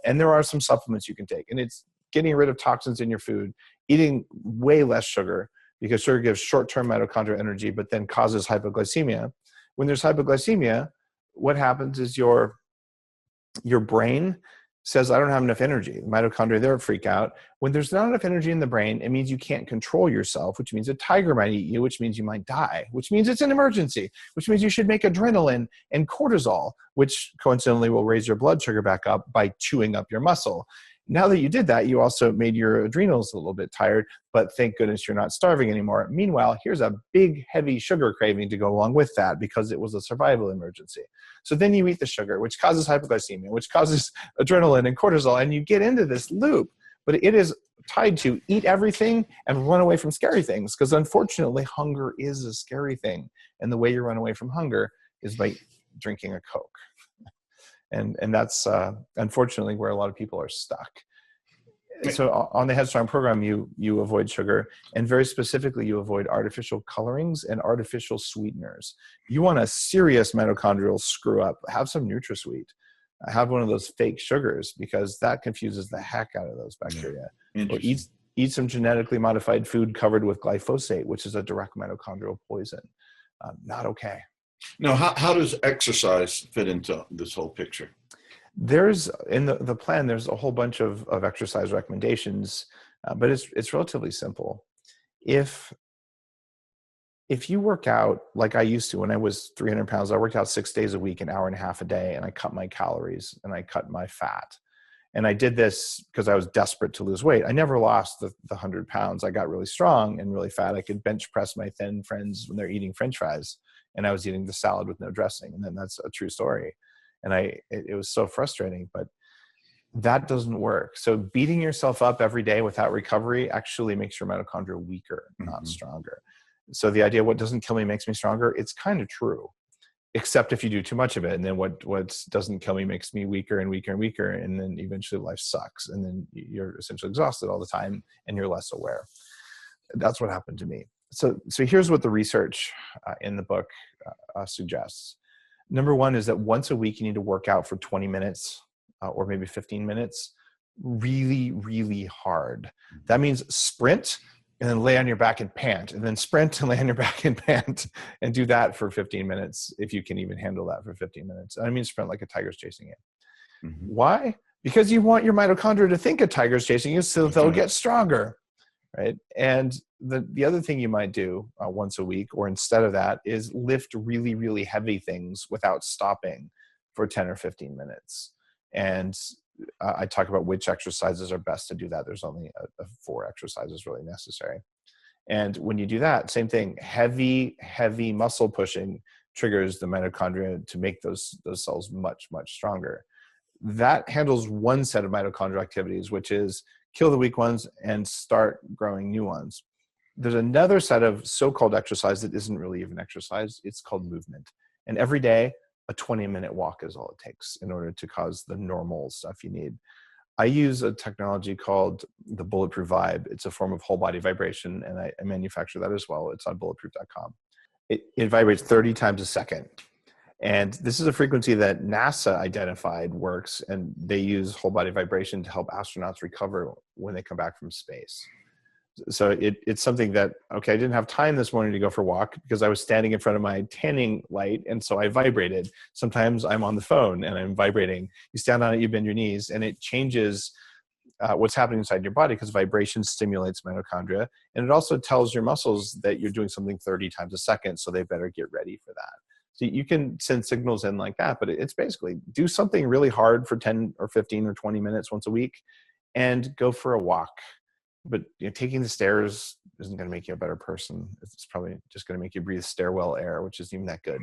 And there are some supplements you can take. And it's getting rid of toxins in your food, eating way less sugar, because sugar gives short-term mitochondrial energy, but then causes hypoglycemia. When there's hypoglycemia, what happens is your brain says, I don't have enough energy. The mitochondria there freak out. When there's not enough energy in the brain, it means you can't control yourself, which means a tiger might eat you, which means you might die, which means it's an emergency, which means you should make adrenaline and cortisol, which coincidentally will raise your blood sugar back up by chewing up your muscle. Now that you did that, you also made your adrenals a little bit tired, but thank goodness you're not starving anymore. Meanwhile, here's a big, heavy sugar craving to go along with that because it was a survival emergency. So then you eat the sugar, which causes hypoglycemia, which causes adrenaline and cortisol, and you get into this loop. But it is tied to eat everything and run away from scary things, because unfortunately, hunger is a scary thing. And the way you run away from hunger is by drinking a Coke. And that's unfortunately where a lot of people are stuck. So on the Headstrong program, you avoid sugar, and very specifically, you avoid artificial colorings and artificial sweeteners. You want a serious mitochondrial screw up, have some NutraSweet. Have one of those fake sugars, because that confuses the heck out of those bacteria. Yeah. eat some genetically modified food covered with glyphosate, which is a direct mitochondrial poison. Not okay. Now, how does exercise fit into this whole picture? There's in the plan, there's a whole bunch of exercise recommendations, but it's relatively simple. If you work out like I used to when I was 300 pounds, I worked out 6 days a week, an hour and a half a day, and I cut my calories and I cut my fat. And I did this because I was desperate to lose weight. I never lost the 100 pounds. I got really strong and really fat. I could bench press my thin friends when they're eating French fries, and I was eating the salad with no dressing. And then that's a true story. And it was so frustrating, but that doesn't work. So beating yourself up every day without recovery actually makes your mitochondria weaker, not stronger. So the idea, what doesn't kill me makes me stronger, it's kind of true, except if you do too much of it. And then what doesn't kill me makes me weaker and weaker and weaker. And then eventually life sucks. And then you're essentially exhausted all the time and you're less aware. That's what happened to me. So here's what the research in the book suggests. Number one is that once a week, you need to work out for 20 minutes or maybe 15 minutes, really, really hard. That means sprint and then lay on your back and pant, and then sprint and lay on your back and pant, and do that for 15 minutes if you can even handle that for 15 minutes. I mean, sprint like a tiger's chasing you. Why? Because you want your mitochondria to think a tiger's chasing you so they'll get stronger, right? And the other thing you might do once a week, or instead of that, is lift really, really heavy things without stopping for 10 or 15 minutes. And I talk about which exercises are best to do that. There's only 4 exercises really necessary. And when you do that, same thing, heavy muscle pushing triggers the mitochondria to make those cells much, much stronger. That handles one set of mitochondrial activities, which is kill the weak ones and start growing new ones. There's another set of so-called exercise that isn't really even exercise. It's called movement. And every day, a 20-minute walk is all it takes in order to cause the normal stuff you need. I use a technology called the Bulletproof Vibe. It's a form of whole body vibration, and I manufacture that as well. It's on bulletproof.com. It vibrates 30 times a second. And this is a frequency that NASA identified works, and they use whole body vibration to help astronauts recover when they come back from space. So it's something that, okay, I didn't have time this morning to go for a walk because I was standing in front of my tanning light, and so I vibrated. Sometimes I'm on the phone and I'm vibrating. You stand on it, you bend your knees, and it changes what's happening inside your body because vibration stimulates mitochondria. And it also tells your muscles that you're doing something 30 times a second, so they better get ready for that. So you can send signals in like that, but it's basically do something really hard for 10 or 15 or 20 minutes once a week and go for a walk. But taking the stairs isn't going to make you a better person. It's probably just going to make you breathe stairwell air, which isn't even that good.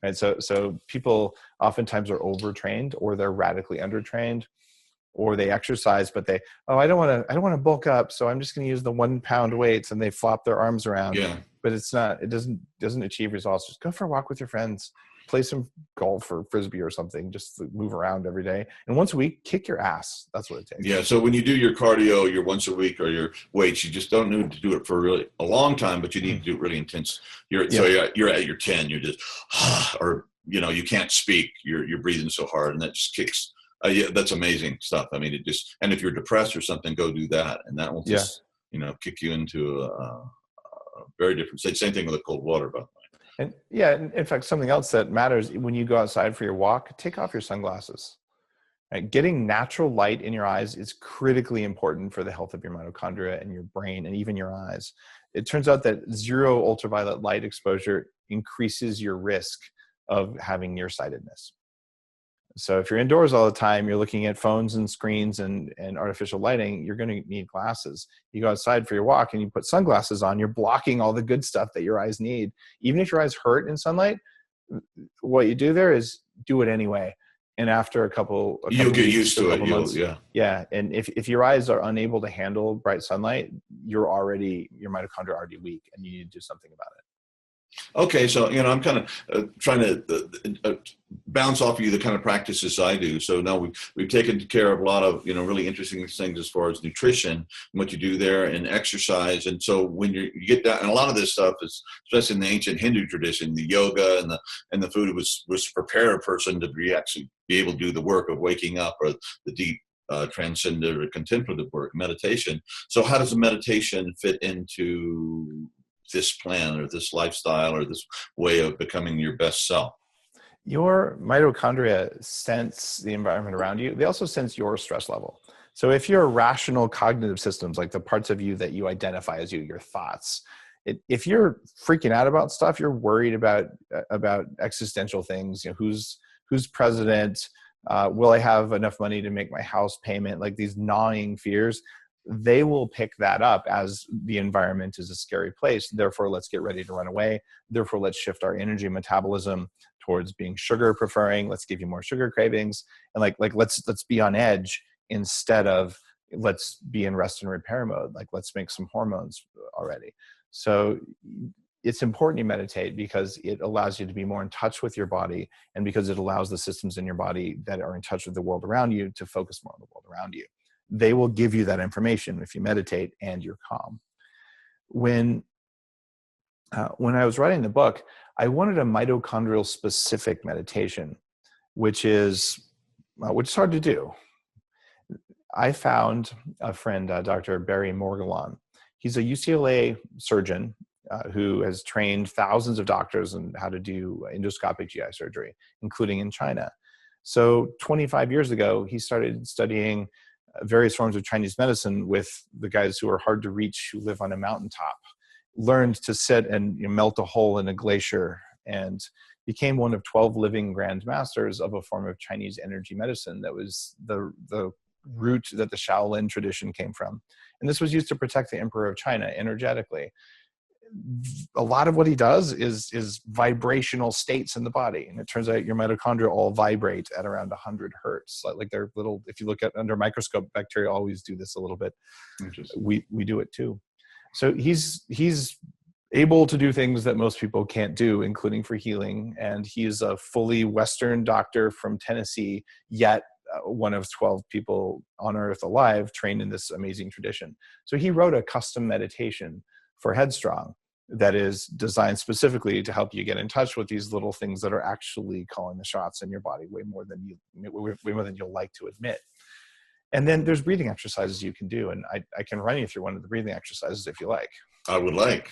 Right? So people oftentimes are overtrained, or they're radically undertrained, or they exercise, but I don't want to bulk up, so I'm just going to use the 1 pound weights, and they flop their arms around. Yeah. But it doesn't achieve results. Just go for a walk with your friends, play some golf or frisbee or something, just to move around every day. And once a week, kick your ass. That's what it takes. Yeah. So when you do your cardio, your once a week or your weights, you just don't need to do it for really a long time, but you need to do it really intense. So you're at your 10, you're just, or, you can't speak, you're breathing so hard, and that just kicks. Yeah, that's amazing stuff. I mean, and if you're depressed or something, go do that. And that will just, kick you into a very different state. Same thing with the cold water, by the way. And in fact, something else that matters when you go outside for your walk, take off your sunglasses. Right? Getting natural light in your eyes is critically important for the health of your mitochondria and your brain and even your eyes. It turns out that 0 ultraviolet light exposure increases your risk of having nearsightedness. So if you're indoors all the time, you're looking at phones and screens and artificial lighting, you're going to need glasses. You go outside for your walk and you put sunglasses on, you're blocking all the good stuff that your eyes need. Even if your eyes hurt in sunlight, what you do there is do it anyway. And after a couple you'll get used to it. Months, yeah. And if your eyes are unable to handle bright sunlight, your mitochondria are already weak, and you need to do something about it. Okay, so I'm kind of trying to bounce off of you the kind of practices I do. So now we've taken care of a lot of really interesting things as far as nutrition and what you do there, and exercise. And so when you get down, and a lot of this stuff is, especially in the ancient Hindu tradition, the yoga and the food was to prepare a person to actually be able to do the work of waking up, or the deep transcendent or contemplative work, meditation. So how does a meditation fit into this plan or this lifestyle or this way of becoming your best self? Your mitochondria sense the environment around you. They also sense your stress level. So if your rational cognitive systems, like the parts of you that you identify as you, your thoughts, if you're freaking out about stuff, you're worried about existential things, who's president, will I have enough money to make my house payment, like these gnawing fears, they will pick that up as the environment is a scary place. Therefore, let's get ready to run away. Therefore, let's shift our energy metabolism towards being sugar preferring. Let's give you more sugar cravings. And let's be on edge instead of let's be in rest and repair mode. Like, let's make some hormones already. So it's important you meditate because it allows you to be more in touch with your body, and because it allows the systems in your body that are in touch with the world around you to focus more on the world around you. They will give you that information if you meditate and you're calm. When I was writing the book, I wanted a mitochondrial specific meditation, which is hard to do. I found a friend, Dr. Barry Morguelan. He's a UCLA surgeon who has trained thousands of doctors on how to do endoscopic GI surgery, including in China. So 25 years ago, he started studying various forms of Chinese medicine with the guys who are hard to reach, who live on a mountaintop, learned to sit and melt a hole in a glacier, and became one of 12 living grand masters of a form of Chinese energy medicine that was the root that the Shaolin tradition came from. And this was used to protect the emperor of China energetically. A lot of what he does is vibrational states in the body. And it turns out your mitochondria all vibrate at around 100 hertz. Like they're little, if you look at under a microscope, bacteria always do this a little bit. We do it too. So he's able to do things that most people can't do, including for healing. And he's a fully Western doctor from Tennessee, yet one of 12 people on earth alive trained in this amazing tradition. So he wrote a custom meditation for Headstrong that is designed specifically to help you get in touch with these little things that are actually calling the shots in your body way more than you'll like to admit. And then there's breathing exercises you can do. And I can run you through one of the breathing exercises if you like. I would like.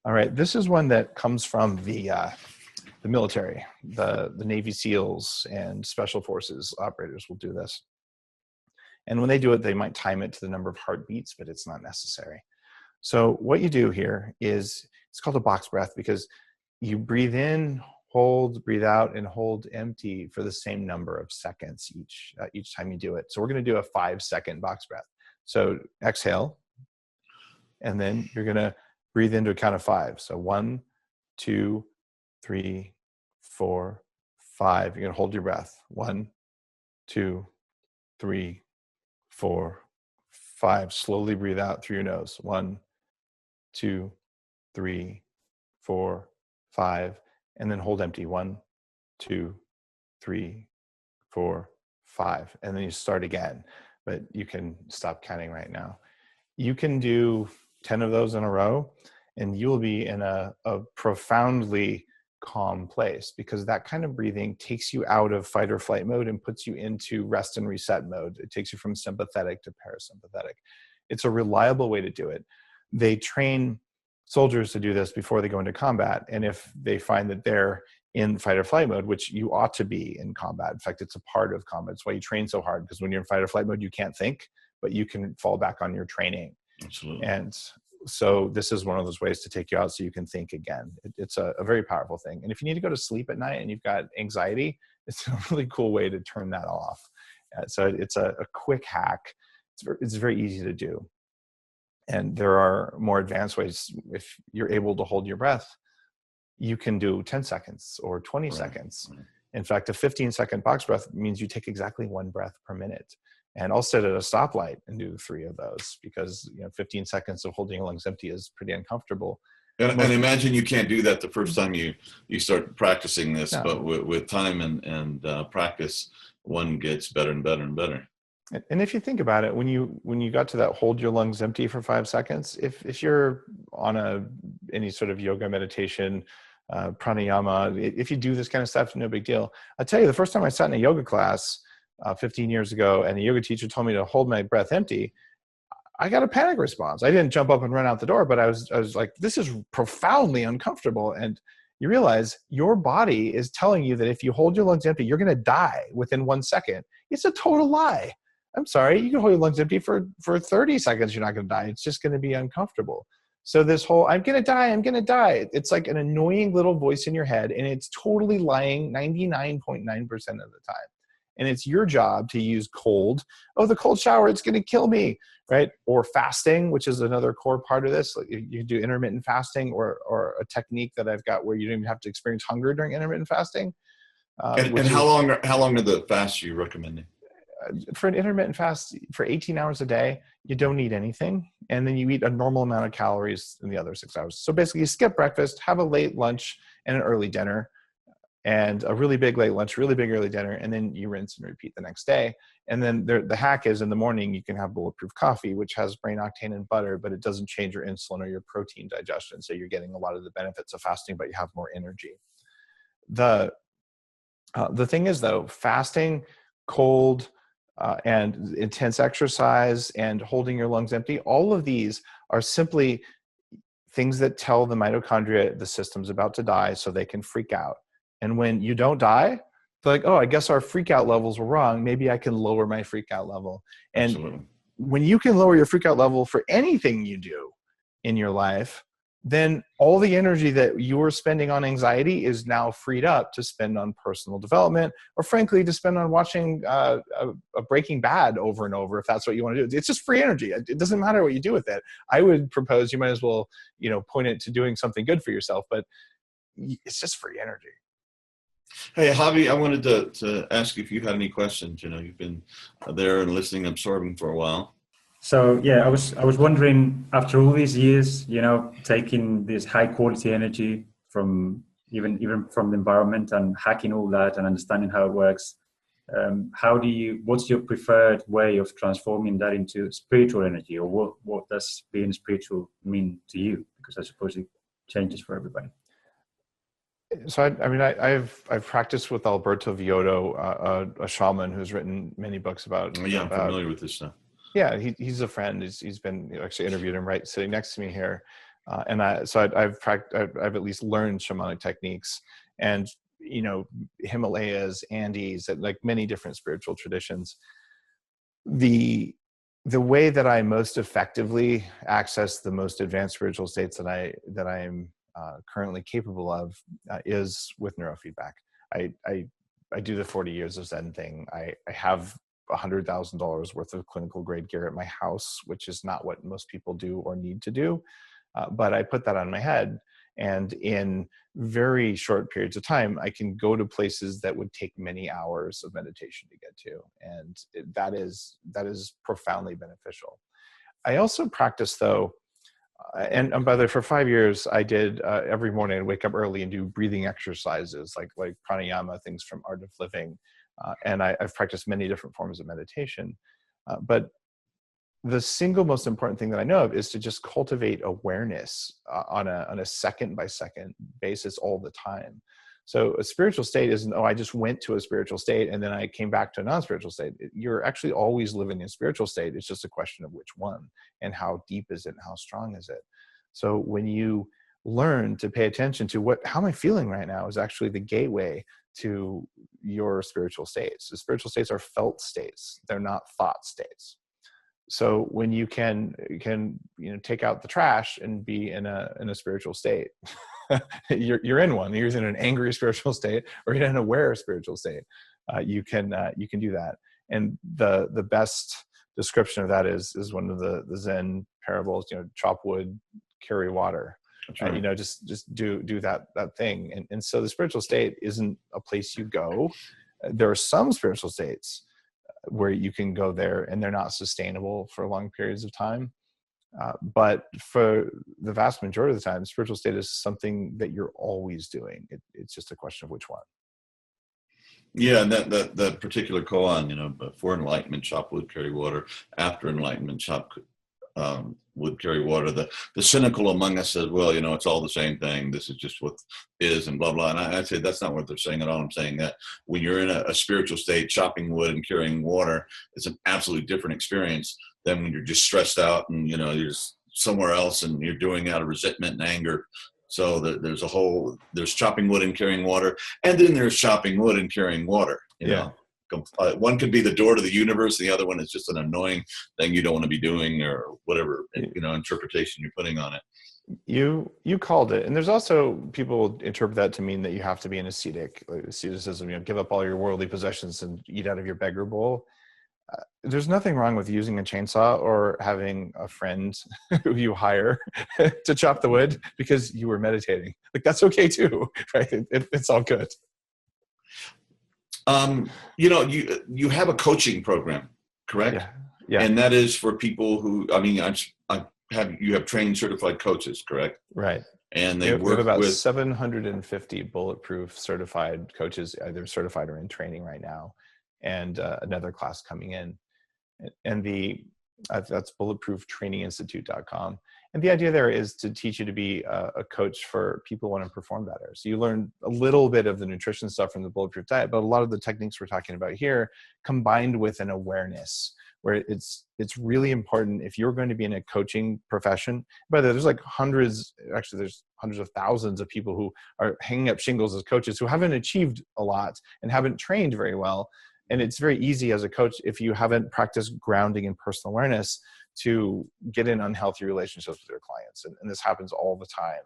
All right. This is one that comes from the military, the Navy SEALs and Special Forces operators will do this. And when they do it, they might time it to the number of heartbeats, but it's not necessary. So what you do here is, it's called a box breath because you breathe in, hold, breathe out, and hold empty for the same number of seconds each time you do it. So we're going to do a 5-second box breath. So exhale, and then you're going to breathe into a count of 5. So 1, 2, 3, 4, 5. You're going to hold your breath. 1, 2, 3, 4, 5. Slowly breathe out through your nose. 1, 2, 3, 4, 5. And then hold empty. 1, 2, 3, 4, 5. And then you start again. But you can stop counting right now. You can do 10 of those in a row, and you'll be in a profoundly calm place, because that kind of breathing takes you out of fight or flight mode and puts you into rest and reset mode. It takes you from sympathetic to parasympathetic. It's a reliable way to do it. They train soldiers to do this before they go into combat. And if they find that they're in fight or flight mode, which you ought to be in combat. In fact, it's a part of combat. It's why you train so hard, because when you're in fight or flight mode, you can't think, but you can fall back on your training. Absolutely. And so this is one of those ways to take you out so you can think again. It's a very powerful thing. And if you need to go to sleep at night and you've got anxiety, it's a really cool way to turn that off. So it's a quick hack. It's very easy to do. And there are more advanced ways. If you're able to hold your breath, you can do 10 seconds or 20 seconds. Right. In fact, a 15-second box breath means you take exactly 1 breath per minute. And I'll sit at a stoplight and do 3 of those, because 15 seconds of holding your lungs empty is pretty uncomfortable. And imagine you can't do that the first time you start practicing this, no. But with time and practice, one gets better and better and better. And if you think about it, when you got to that hold your lungs empty for 5 seconds, if you're on any sort of yoga meditation, pranayama, if you do this kind of stuff, no big deal. I'll tell you, the first time I sat in a yoga class, 15 years ago, and a yoga teacher told me to hold my breath empty, I got a panic response. I didn't jump up and run out the door, but I was like, this is profoundly uncomfortable. And you realize your body is telling you that if you hold your lungs empty, you're going to die within 1 second. It's a total lie. I'm sorry. You can hold your lungs empty for 30 seconds. You're not going to die. It's just going to be uncomfortable. So this whole, I'm going to die. It's like an annoying little voice in your head, and it's totally lying 99.9% of the time. And it's your job to use cold. Oh, the cold shower, it's going to kill me, right? Or fasting, which is another core part of this. Like you can do intermittent fasting, or a technique that I've got where you don't even have to experience hunger during intermittent fasting. And how long are the fasts you recommending? For an intermittent fast, for 18 hours a day, you don't eat anything. And then you eat a normal amount of calories in the other 6 hours. So basically you skip breakfast, have a late lunch and an early dinner, and a really big late lunch, really big early dinner, and then you rinse and repeat the next day. And then the hack is in the morning, you can have Bulletproof Coffee, which has brain octane and butter, but it doesn't change your insulin or your protein digestion. So you're getting a lot of the benefits of fasting, but you have more energy. The thing is, though, fasting, cold, and intense exercise and holding your lungs empty, all of these are simply things that tell the mitochondria the system's about to die so they can freak out. And when you don't die, they're like, oh, I guess our freak out levels were wrong. Maybe I can lower my freak out level. And Absolutely. When you can lower your freak out level for anything you do in your life, then all the energy that you were spending on anxiety is now freed up to spend on personal development, or frankly, to spend on watching a Breaking Bad over and over, if that's what you want to do. It's just free energy. It doesn't matter what you do with it. I would propose you might as well, point it to doing something good for yourself, but it's just free energy. Hey, Javi, I wanted to ask you if you had any questions. You've been there and listening, absorbing for a while. So yeah, I was wondering, after all these years, taking this high quality energy from even from the environment and hacking all that and understanding how it works, what's your preferred way of transforming that into spiritual energy, or what does being spiritual mean to you? Because I suppose it changes for everybody. So I've practiced with Alberto Villoldo, a shaman who's written many books about. Yeah, I'm familiar with this stuff. Yeah, he's a friend. He's been actually interviewed him right sitting next to me here, I've at least learned shamanic techniques, and Himalayas, Andes, like many different spiritual traditions. The way that I most effectively access the most advanced spiritual states that I am currently capable of is with neurofeedback. I do the 40 years of Zen thing. I have $100,000 worth of clinical grade gear at my house, which is not what most people do or need to do. But I put that on my head, and in very short periods of time, I can go to places that would take many hours of meditation to get to. And that is profoundly beneficial. I also practice, though, and by the way, for 5 years, I did every morning I'd wake up early and do breathing exercises like pranayama, things from Art of Living. And I've practiced many different forms of meditation. But the single most important thing that I know of is to just cultivate awareness on a second by second basis all the time. So a spiritual state isn't, I just went to a spiritual state and then I came back to a non-spiritual state. You're actually always living in a spiritual state. It's just a question of which one and how deep is it and how strong is it. So when you learn to pay attention to how am I feeling right now is actually the gateway to your spiritual states. The spiritual states are felt states. They're not thought states. So when you can take out the trash and be in a spiritual state, you're in one. You're in an angry spiritual state, or you're in an aware spiritual state. You can do that. And the best description of that is one of the Zen parables. Chop wood, carry water. Right. Just do that thing. And so the spiritual state isn't a place you go. There are some spiritual states where you can go there and they're not sustainable for long periods of time. But for the vast majority of the time, spiritual state is something that you're always doing. It's just a question of which one. Yeah, and that particular koan, before enlightenment, chop wood, carry water. After enlightenment, chop would carry water. The cynical among us says, well, it's all the same thing. This is just what is and blah, blah. And I'd say that's not what they're saying at all. I'm saying that when you're in a spiritual state, chopping wood and carrying water, it's an absolutely different experience than when you're just stressed out and, you're just somewhere else and you're doing it out of resentment and anger. So there's chopping wood and carrying water. And then there's chopping wood and carrying water, you know. One could be the door to the universe. The other one is just an annoying thing you don't want to be doing, or whatever, interpretation you're putting on it. You called it. And there's also people interpret that to mean that you have to be an ascetic, like asceticism, give up all your worldly possessions and eat out of your beggar bowl. There's nothing wrong with using a chainsaw or having a friend who you hire to chop the wood because you were meditating. Like, that's okay too, right? It's all good. You have a coaching program, correct? Yeah. And that is for people who, you have trained certified coaches, correct? Right. And they we have work about with 750 Bulletproof certified coaches, either certified or in training right now, and another class coming in. And that's bulletprooftraininginstitute.com. And the idea there is to teach you to be a coach for people who want to perform better. So you learn a little bit of the nutrition stuff from the Bulletproof Diet, but a lot of the techniques we're talking about here combined with an awareness where it's really important if you're going to be in a coaching profession. By the way, there's hundreds of thousands of people who are hanging up shingles as coaches who haven't achieved a lot and haven't trained very well. And it's very easy as a coach, if you haven't practiced grounding and personal awareness, to get in unhealthy relationships with your clients. And this happens all the time.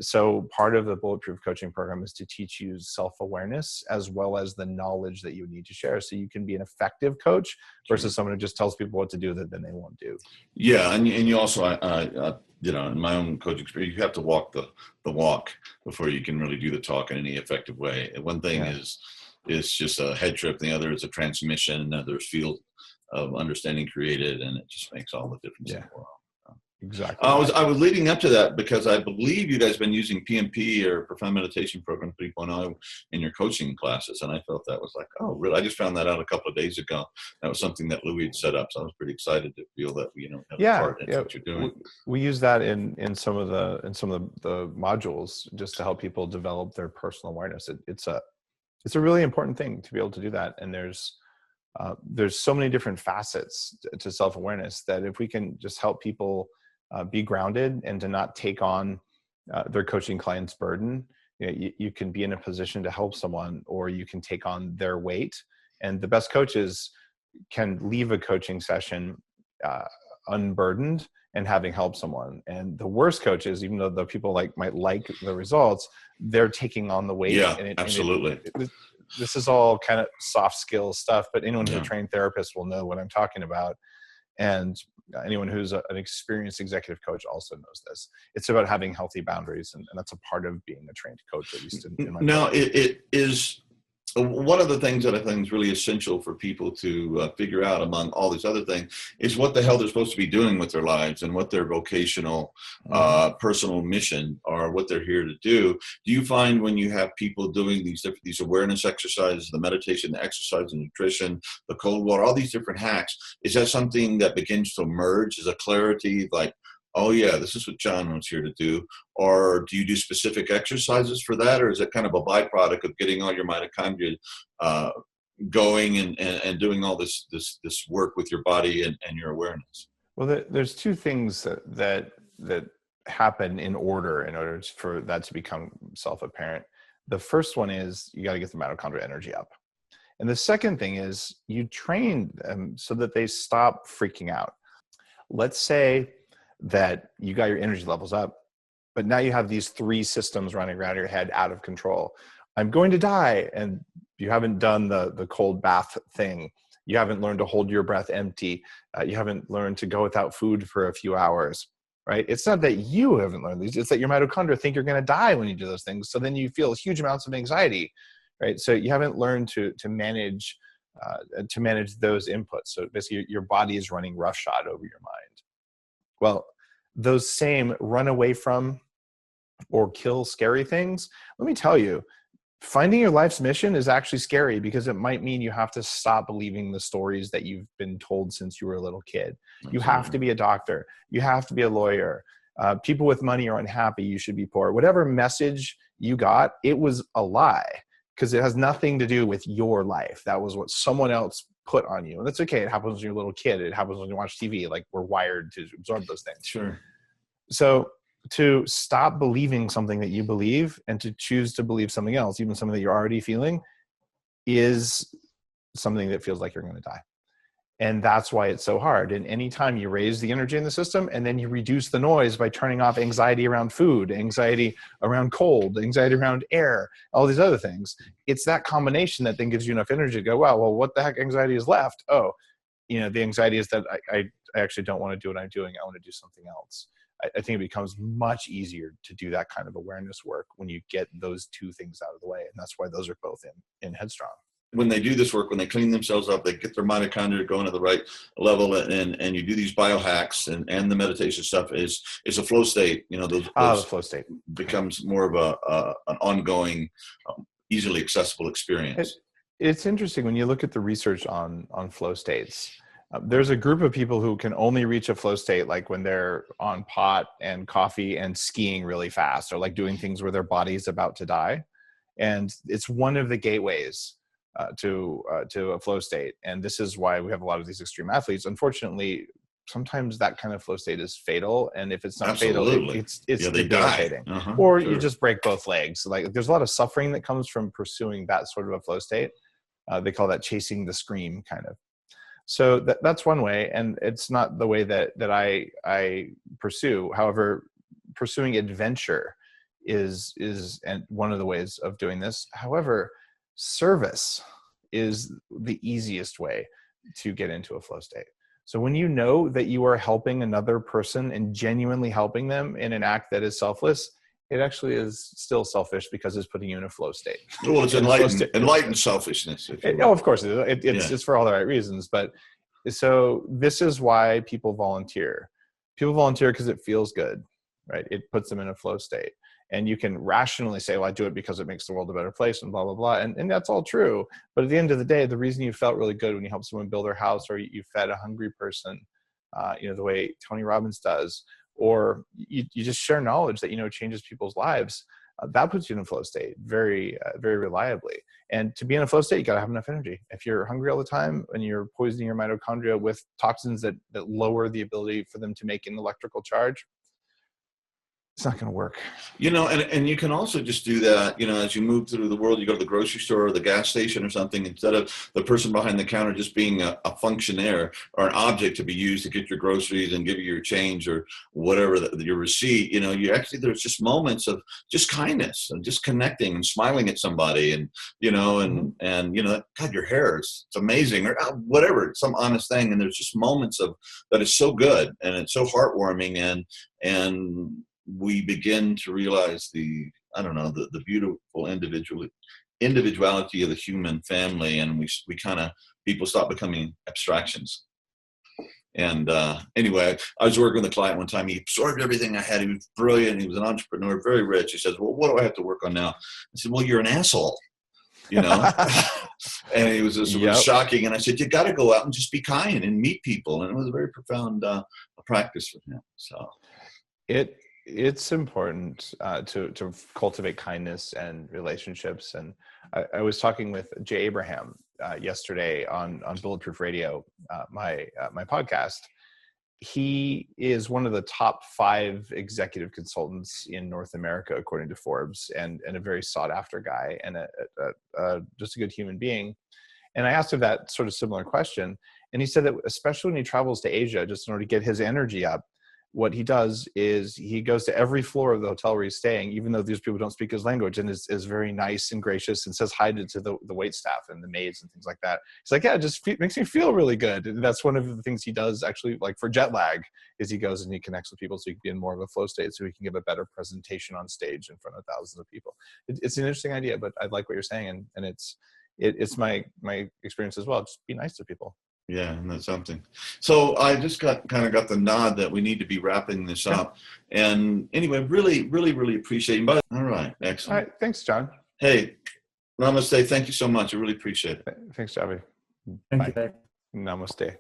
So part of the Bulletproof coaching program is to teach you self-awareness as well as the knowledge that you need to share so you can be an effective coach versus someone who just tells people what to do that then they won't do. Yeah. And you also, in my own coaching experience, you have to walk the walk before you can really do the talk in any effective way. And one thing is just a head trip. The other is a transmission. Another field of understanding created, and it just makes all the difference in the world. Exactly. I was leading up to that because I believe you guys have been using PMP or Profound Meditation Program 3.0 in your coaching classes, and I felt that was like, oh, really? I just found that out a couple of days ago. That was something that Louis had set up, so I was pretty excited to feel that have a part in what you're doing. We use that in some of the modules just to help people develop their personal awareness. It's a really important thing to be able to do that, and there's so many different facets to self-awareness that if we can just help people be grounded and to not take on their coaching client's burden, you can be in a position to help someone, or you can take on their weight. And the best coaches can leave a coaching session unburdened and having helped someone. And the worst coaches, even though the people might like the results, they're taking on the weight. Yeah, absolutely. This is all kind of soft skills stuff, but anyone who's a trained therapist will know what I'm talking about. And anyone who's an experienced executive coach also knows this. It's about having healthy boundaries, and that's a part of being a trained coach, at least in my Now, it is one of the things that I think is really essential for people to figure out, among all these other things, is what the hell they're supposed to be doing with their lives and what their vocational, personal mission, or what they're here to do. Do you find when you have people doing these awareness exercises, the meditation, the exercise, the nutrition, the cold water, all these different hacks, is that something that begins to emerge as a clarity, like, oh yeah, this is what John was here to do? Or do you do specific exercises for that? Or is it kind of a byproduct of getting all your mitochondria going and doing all this work with your body and your awareness? Well, there's two things that happen in order for that to become self-apparent. The first one is you got to get the mitochondrial energy up. And the second thing is you train them so that they stop freaking out. Let's say that you got your energy levels up, but now you have these three systems running around your head out of control. I'm going to die. And you haven't done the cold bath thing. You haven't learned to hold your breath empty. You haven't learned to go without food for a few hours, right? It's not that you haven't learned these. It's that your mitochondria think you're going to die when you do those things. So then you feel huge amounts of anxiety, right? So you haven't learned to manage those inputs. So basically your body is running roughshod over your mind. Well, those same run away from or kill scary things, let me tell you, finding your life's mission is actually scary because it might mean you have to stop believing the stories that you've been told since you were a little kid. Absolutely. You have to be a doctor. You have to be a lawyer. People with money are unhappy. You should be poor. Whatever message you got, it was a lie because it has nothing to do with your life. That was what someone else put on you. And that's okay. It happens when you're a little kid. It happens when you watch TV. Like, we're wired to absorb those things. Sure. So to stop believing something that you believe and to choose to believe something else, even something that you're already feeling, is something that feels like you're going to die. And that's why it's so hard. And anytime you raise the energy in the system and then you reduce the noise by turning off anxiety around food, anxiety around cold, anxiety around air, all these other things, it's that combination that then gives you enough energy to go, wow, well, what the heck anxiety is left? Oh, the anxiety is that I actually don't want to do what I'm doing. I want to do something else. I think it becomes much easier to do that kind of awareness work when you get those two things out of the way. And that's why those are both in Headstrong. When they do this work, when they clean themselves up, they get their mitochondria going to the right level, and you do these biohacks and the meditation stuff is a flow state. The flow state becomes more of an ongoing, easily accessible experience. It's interesting when you look at the research on flow states. There's a group of people who can only reach a flow state like when they're on pot and coffee and skiing really fast, or like doing things where their body's about to die. And it's one of the gateways to a flow state. And this is why we have a lot of these extreme athletes. Unfortunately, sometimes that kind of flow state is fatal. And if it's not Absolutely. fatal, it's they debilitating. die. Or sure. You just break both legs. Like, there's a lot of suffering that comes from pursuing that sort of a flow state. They call that chasing the scream, kind of. So that's one way, and it's not the way that I pursue. However, pursuing adventure is and one of the ways of doing this. However, service is the easiest way to get into a flow state. So when you know that you are helping another person and genuinely helping them in an act that is selfless, it actually is still selfish because it's putting you in a flow state. Well, it's enlightened selfishness. Of course, it's for all the right reasons. But so this is why people volunteer. People volunteer because it feels good, right? It puts them in a flow state. And you can rationally say, well, I do it because it makes the world a better place and blah, blah, blah. And that's all true. But at the end of the day, the reason you felt really good when you helped someone build their house, or you fed a hungry person, the way Tony Robbins does, or you just share knowledge that, changes people's lives, that puts you in a flow state very, very reliably. And to be in a flow state, you got to have enough energy. If you're hungry all the time and you're poisoning your mitochondria with toxins that lower the ability for them to make an electrical charge, it's not going to work. And you can also just do that, as you move through the world, you go to the grocery store or the gas station or something, instead of the person behind the counter just being a functionaire or an object to be used to get your groceries and give you your change or whatever, your receipt, there's just moments of just kindness and just connecting and smiling at somebody and God, your hair is amazing, or whatever, some honest thing. And there's just moments of that is so good and it's so heartwarming and we begin to realize the beautiful individuality of the human family, and people stop becoming abstractions. And anyway, I was working with a client one time. He absorbed everything I had. He was brilliant. He was an entrepreneur, very rich. He says, well, what do I have to work on now? I said, well, you're an asshole, And it was shocking. And I said, you got to go out and just be kind and meet people. And it was a very profound practice for him. So it's important to cultivate kindness and relationships. And I was talking with Jay Abraham yesterday on Bulletproof Radio, my podcast. He is one of the top 5 executive consultants in North America, according to Forbes, and a very sought after guy and just a good human being. And I asked him that sort of similar question. And he said that especially when he travels to Asia, just in order to get his energy up, what he does is he goes to every floor of the hotel where he's staying, even though these people don't speak his language, and is very nice and gracious and says hi to the wait staff and the maids and things like that. He's like, yeah, it just makes me feel really good. And that's one of the things he does actually, like for jet lag, is he goes and he connects with people so he can be in more of a flow state so he can give a better presentation on stage in front of thousands of people. It's an interesting idea, but I like what you're saying. And it's my experience as well. Just be nice to people. Yeah, and that's something. So I just got the nod that we need to be wrapping this up. And anyway, really, really, really appreciate you. All right, excellent. All right, thanks, John. Hey, Namaste. Thank you so much. I really appreciate it. Thanks, Javi. Thank Bye. you, Dave. Namaste.